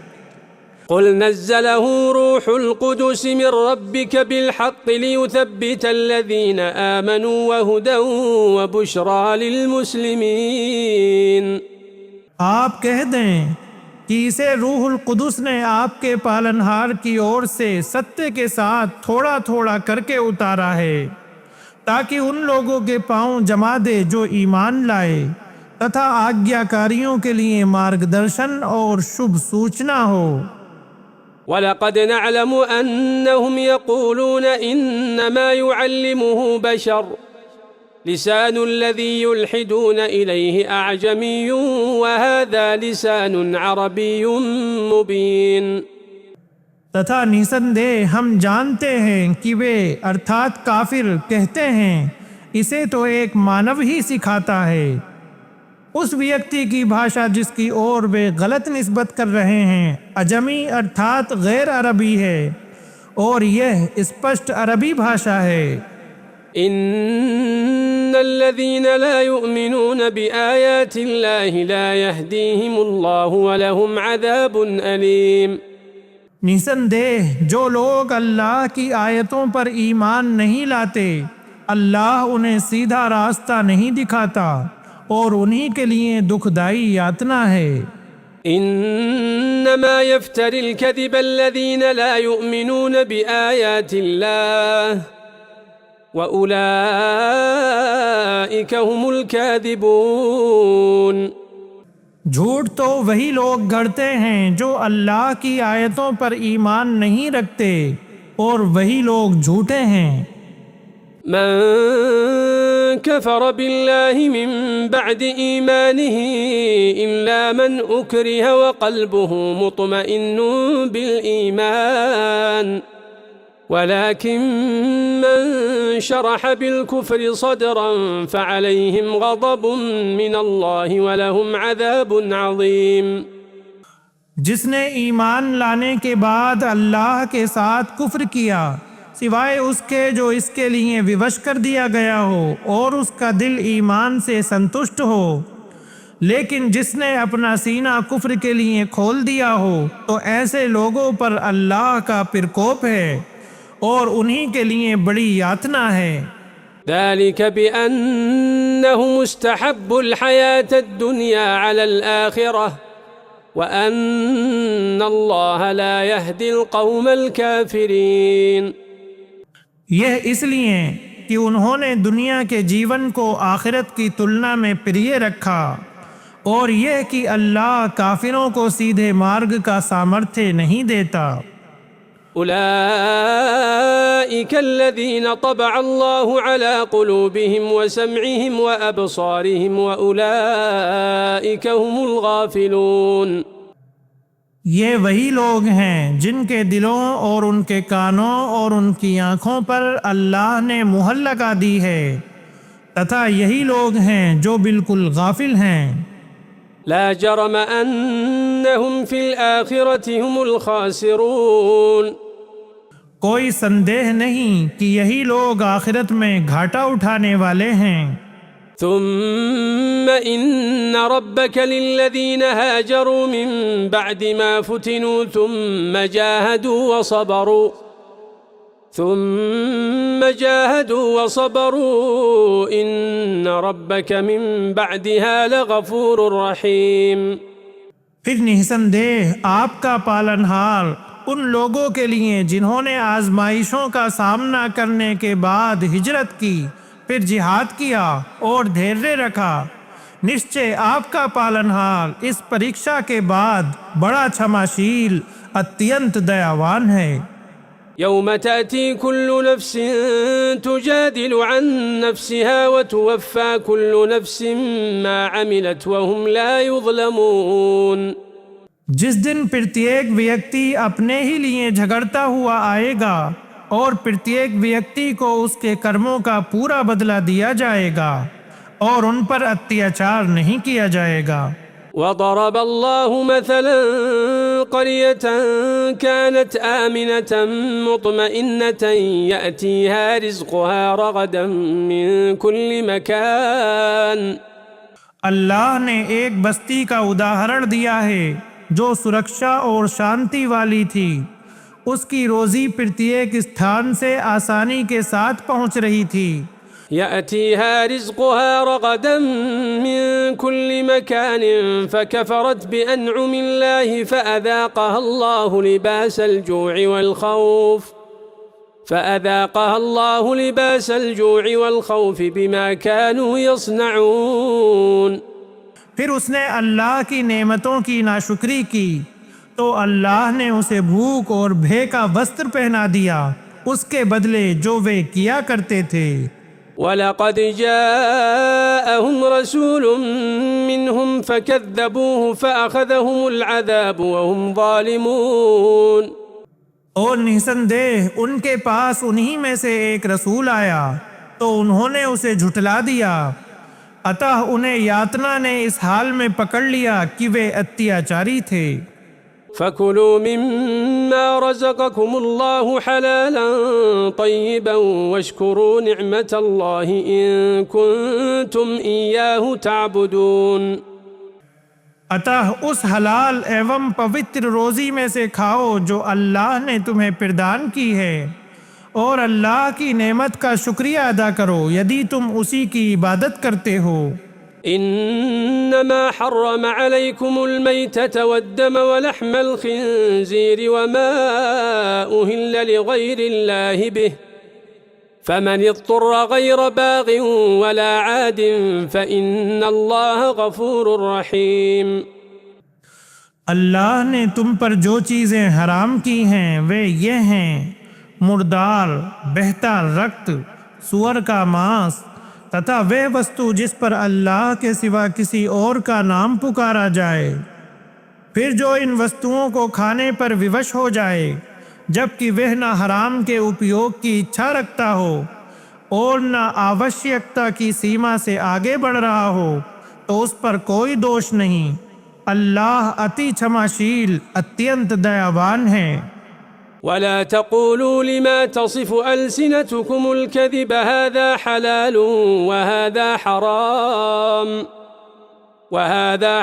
قل نزله روح القدس من ربك بالحق ليثبت الذين آمنوا وهدى وبشرى للمسلمين۔ آپ کہہ دیں کہ اسے روح القدس نے آپ کے پالنہار کی اور سے ستے کے ساتھ تھوڑا تھوڑا کر کے اتارا ہے، تاکہ ان لوگوں کے پاؤں جما دے جو ایمان لائے، تتھا آگیاکاریوں کے لیے مارگدرشن اور شبھ سوچنا ہو۔ وَلَقَدْ نَعْلَمُ أَنَّهُمْ يَقُولُونَ إِنَّمَا يُعَلِّمُهُ بَشَرٌ لِسَانُ الَّذِي يُلْحِدُونَ إِلَيْهِ أَعْجَمِيٌّ وَهَذَا لِسَانٌ عَرَبِيٌّ مُبِينٌ۔ تتھا نسندے ہم جانتے ہیں کہ وہ ارتھات کافر کہتے ہیں اسے تو ایک مانو ہی سکھاتا ہے، اس ویکتی کی بھاشا جس کی اور وہ غلط نسبت کر رہے ہیں اجمی ارتھات غیر عربی ہے، اور یہ اسپشٹ عربی بھاشا ہے۔ ان الذين لا يؤمنون بآيات الله لا يهديهم الله ولهم عذاب أليم۔ نسندہ جو لوگ اللہ کی آیتوں پر ایمان نہیں لاتے اللہ انہیں سیدھا راستہ نہیں دکھاتا، اور انہی کے لیے دکھ دائی یاتنا ہے۔ انما يفتري الكذب الذين لا يؤمنون بآيات الله وأولئك هم الكاذبون۔ جھوٹ تو وہی لوگ گھڑتے ہیں جو اللہ کی آیتوں پر ایمان نہیں رکھتے، اور وہی لوگ جھوٹے ہیں۔ من كفر بالله من بعد إيمانه إلا من أكره وقلبه مطمئن بالإيمان ولكن من شرح بالكفر صدرا فعليهم غضب من الله ولهم عذاب عظيم۔ جس نے ایمان لانے کے بعد اللہ کے ساتھ کفر کیا سوائے اس کے جو اس کے لیے ووش کر دیا گیا ہو اور اس کا دل ایمان سے سنتشٹ ہو، لیکن جس نے اپنا سینہ کفر کے لیے کھول دیا ہو تو ایسے لوگوں پر اللہ کا پرکوپ ہے اور انہی کے لیے بڑی یاتنا ہے۔ ذلك بأنهم استحبوا الحياة الدنيا على الآخرة وأن الله لا يهدي القوم الكافرين۔ یہ اس لیے کہ انہوں نے دنیا کے جیون کو آخرت کی تلنا میں پریے رکھا، اور یہ کہ اللہ کافروں کو سیدھے مارگ کا سامرتھیہ نہیں دیتا۔ أولئك الذين طبع الله على قلوبهم وسمعهم وأبصارهم وأولئك هم الغافلون۔ یہ وہی لوگ ہیں جن کے دلوں اور ان کے کانوں اور ان کی آنکھوں پر اللہ نے مہر لگا دی ہے، تتھا یہی لوگ ہیں جو بالکل غافل ہیں۔ لا جرم أنهم في الآخرة هم الخاسرون۔ کوئی سندیہ نہیں کہ یہی لوگ آخرت میں گھاٹا اٹھانے والے ہیں۔ ثم إن ربك للذين هاجروا من بعد ما فتنوا ثم جاهدوا وصبروا إن ربك من بعدها لغفور رحيم۔ پھر نسندہ آپ کا پالنہار ان لوگوں کے لیے جنہوں نے آزمائشوں کا سامنا کرنے کے بعد ہجرت کی، پھر جہاد کیا اور دھیرے رکھا، نشچے آپ کا پالنہار اس پریکشا کے بعد بڑا چھماشیل اتینت دیاوان ہے۔ يوم تأتي كل نفس تجادل عن نفسها وتوفى كل نفس ما عملت وهم لا يظلمون۔ جس دن پرتیک ویکتی اپنے ہی لیے جھگڑتا ہوا آئے گا اور پرتیک ویکتی کو اس کے کرموں کا پورا بدلہ دیا جائے گا اور ان پر اتیاچار نہیں کیا جائے گا۔ وضرب الله مثلا قرية كانت آمنة مطمئنة يأتيها رزقها رغدا من كل مكان۔ اللہ نے ایک بستی کا اداہرن دیا ہے جو سرکشا اور شانتی والی تھی، اس کی روزی پرتیک استھان سے آسانی کے ساتھ پہنچ رہی تھی۔ يأتيها رزقها رغدا من كل مكان فكفرت بأنعم الله فأذاقها الله لباس الجوع والخوف بما كانوا يصنعون۔ پھر اس نے اللہ کی نعمتوں کی ناشکری کی تو اللہ نے اسے بھوک اور بھے کا وستر پہنا دیا اس کے بدلے جو وہ کیا کرتے تھے۔ وَلَقَدْ جَاءَهُمْ رَسُولٌ مِّنْهُمْ فَكَذَّبُوهُ فَأَخَذَهُمُ الْعَذَابُ وَهُمْ ظَالِمُونَ۔ اور نسندہ ان کے پاس انہی میں سے ایک رسول آیا تو انہوں نے اسے جھٹلا دیا، اتح انہیں یاتنا نے اس حال میں پکڑ لیا کہ وہ اتیاچاری تھے۔ فَكُلُوا مِمَّا رَزَقَكُمُ اللَّهُ حَلَالًا طَيِّبًا وَاشْكُرُوا نِعْمَةَ اللَّهِ إِن كُنتُمْ إِيَّاهُ تَعْبُدُونَ۔ اتح اس حلال ایوم پوتر روزی میں سے کھاؤ جو اللہ نے تمہیں پردان کی ہے، اور اللہ کی نعمت کا شکریہ ادا کرو یدی تم اسی کی عبادت کرتے ہو۔ انما حرم عليكم الميتة والدم ولحم الخنزير وما أهل لغير الله به فمن اضطر غير باغ ولا عاد فإن الله غفور رحيم۔ اللہ نے تم پر جو چیزیں حرام کی ہیں وہ یہ ہیں: مردار، بہتا رکت، سور کا ماس، تتھا وہ وستو جس پر اللہ کے سوا کسی اور کا نام پکارا جائے، پھر جو ان وستوؤں کو کھانے پر ووش ہو جائے جبکہ وہ نہ حرام کے اپیوگ کی اچھا رکھتا ہو اور نہ آوشیکتا کی سیما سے آگے بڑھ رہا ہو تو اس پر کوئی دوش نہیں۔ اللہ اتی چھماشیل اتینت دیاوان ہے۔ ولا تقولوا لما تصف ألسنتكم الكذب هذا حلال وهذا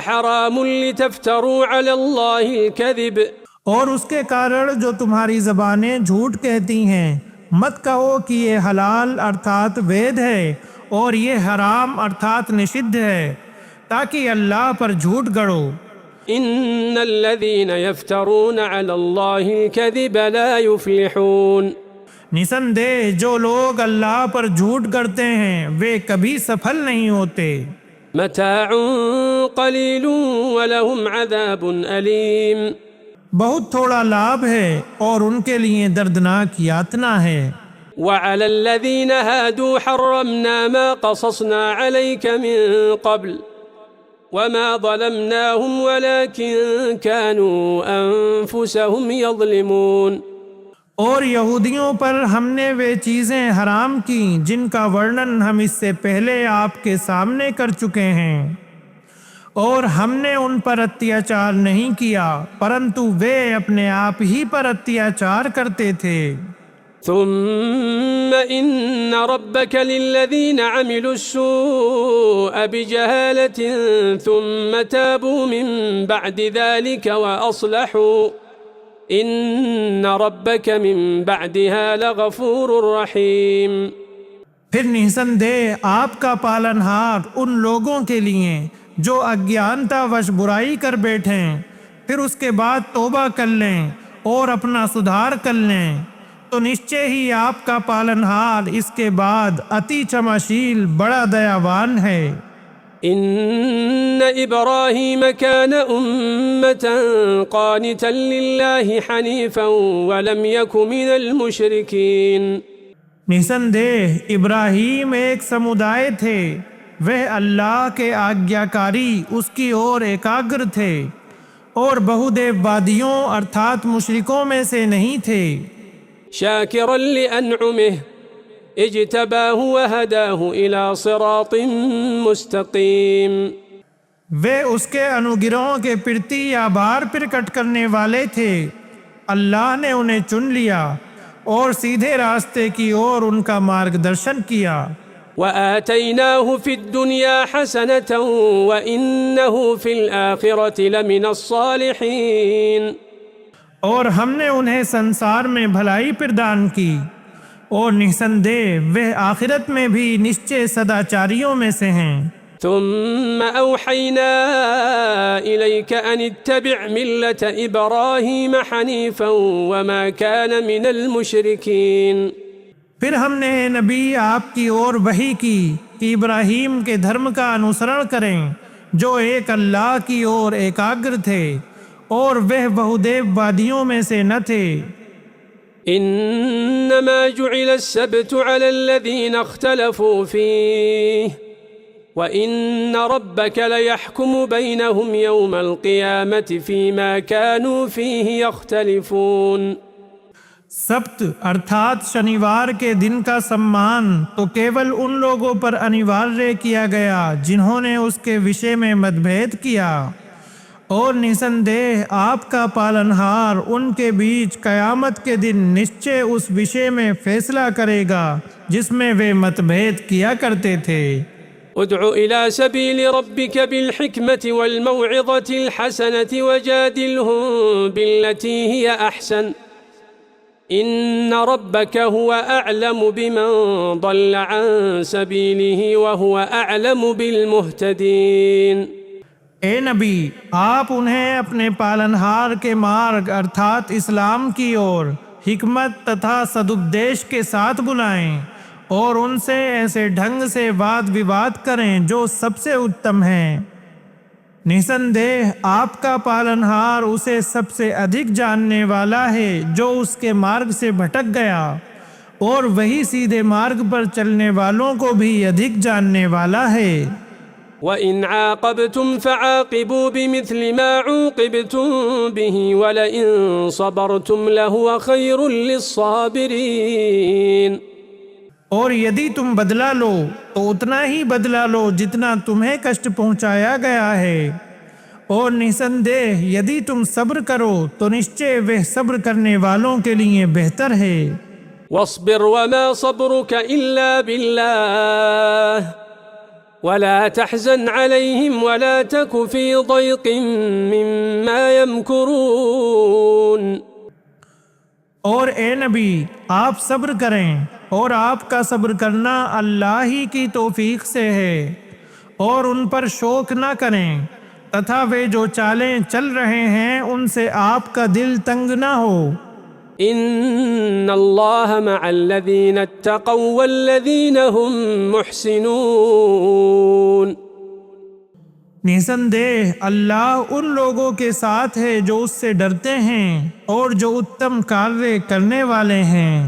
حرام لتفتروا على الله الكذب۔ اور اس کے کارن جو تمہاری زبانیں جھوٹ کہتی ہیں مت کہو کہ یہ حلال ارتھات وید ہے اور یہ حرام ارتھات نشدھ ہے تاکہ اللہ پر جھوٹ گڑو۔ ان الذين يفترون على الله الكذب لا يفلحون۔ نسندہ جو لوگ اللہ پر جھوٹ گڑتے ہیں وہ کبھی سفل نہیں ہوتے۔ متاع قليل ولهم عذاب أليم۔ بہت تھوڑا لابھ ہے اور ان کے لیے دردناک یاتنا ہے۔ وعلى الذين هادوا حرمنا ما قصصنا عليك من قبل وما ظلمناهم ولكن كانوا أنفسهم يظلمون۔ اور یہودیوں پر ہم نے وہ چیزیں حرام کی جن کا ورنن ہم اس سے پہلے آپ کے سامنے کر چکے ہیں، اور ہم نے ان پر اتیاچار نہیں کیا پرنتو وہ اپنے آپ ہی پر اتیاچار کرتے تھے۔ ثم إن ربك للذين عملوا السوء بجهالة ثم تابوا من بعد ذلك وأصلحوا إن ربك من بعدها لغفور رحيم۔ پھر نسندہ آپ کا پالنہار ان لوگوں کے لیے جو اگیانتا وش برائی کر بیٹھیں پھر اس کے بعد توبہ کر لیں اور اپنا سدھار کر لیں تو نشچے ہی آپ کا پالنہار اس کے بعد اتی چماشیل بڑا دیاوان ہے۔ ان ابراہیم کان امتا قانتا للہ حنیفا ولم یک من المشرکین۔ نسندہ ابراہیم ایک سمودائے تھے، وہ اللہ کے آگیاکاری اس کی اور ایکاگر تھے اور بہودیو وادیوں ارتھات مشرکوں میں سے نہیں تھے۔ شاکرا لأنعمه اجتباہ وہداہ الى صراط مستقیم۔ وہ اس کے انوگرہوں کے پرتی آبار پرکٹ کرنے والے تھے، اللہ نے انہیں چن لیا اور سیدھے راستے کی اور ان کا مارگ درشن کیا۔ وآتيناه في الدنيا حسنة وإنه في الآخرة لمن الصالحين. اور ہم نے انہیں سنسار میں بھلائی پردان کی اور نسندہ وہ آخرت میں بھی نشچے سداچاریوں میں سے ہیں. ثم أوحينا إليك أن اتبع ملة إبراهيم حنيفا وما كان من المشركين. پھر ہم نے نبی آپ کی اور وحی کی کہ ابراہیم کے دھرم کا انوسرن کریں جو ایک اللہ کی اور ایکاگر تھے اور وہ بہودیب وادیوں میں سے نہ تھے. انما جعل السبت على الذين اختلفوا فيه وان ربك ليحكم بينهم يوم القيامة فيما كانوا فيه يختلفون. سبت ارتھات شنیوار کے دن کا سمان تو کیول ان لوگوں پر انیواریہ کیا گیا جنہوں نے اس کے وشے میں متبھید کیا، اور نسندہ آپ کا پالنہار ان کے بیچ قیامت کے دن نشچے اس وشے میں فیصلہ کرے گا جس میں وہ متبھید کیا کرتے تھے. ادع إلى سبيل ربك بالحكمة والموعظة الحسنة وجادلهم بالتي هي أحسن إن ربك هو أعلم بمن ضل عن سبيله وهو أعلم بالمهتدين. اے نبی، آپ انہیں اپنے پالنہار کے مارگ ارتھات اسلام کی اور حکمت تتھا سدپدیش کے ساتھ بلائیں اور ان سے ایسے ڈھنگ سے واد وواد کریں جو سب سے اتم ہیں. نسندہ آپ کا پالنہار اسے سب سے ادھک جاننے والا ہے جو اس کے مارگ سے بھٹک گیا، اور وہی سیدھے مارگ پر چلنے والوں کو بھی ادھک جاننے والا ہے. وَإِنْ عَاقَبْتُمْ فَعَاقِبُوا بِمِثْلِ مَا عُوقِبْتُمْ بِهِ وَلَئِن صَبَرْتُمْ لَهُوَ خَيْرٌ لِلصَّابِرِينَ. اور یدی تم بدلہ لو تو اتنا ہی بدلہ لو جتنا تمہیں کشٹ پہنچایا گیا ہے، اور نسندہ یدی تم صبر کرو تو نشچے وہ صبر کرنے والوں کے لیے بہتر ہے. وَاصْبِرْ وَمَا صَبْرُكَ إِلَّا بِاللَّهِ وَلَا تَحْزَنْ عَلَيْهِمْ وَلَا تَكُ فِي ضَيْقٍ مِّمَّا يَمْكُرُونَ. اور اے نبی، آپ صبر کریں، اور آپ کا صبر کرنا اللہ ہی کی توفیق سے ہے، اور ان پر شوق نہ کریں تتھا وہ جو چالیں چل رہے ہیں ان سے آپ کا دل تنگ نہ ہو. ان اللہ مع الذین اتقوا والذین هم محسنون. نسندہ اللہ ان لوگوں کے ساتھ ہے جو اس سے ڈرتے ہیں اور جو اتم کاریہ کرنے والے ہیں.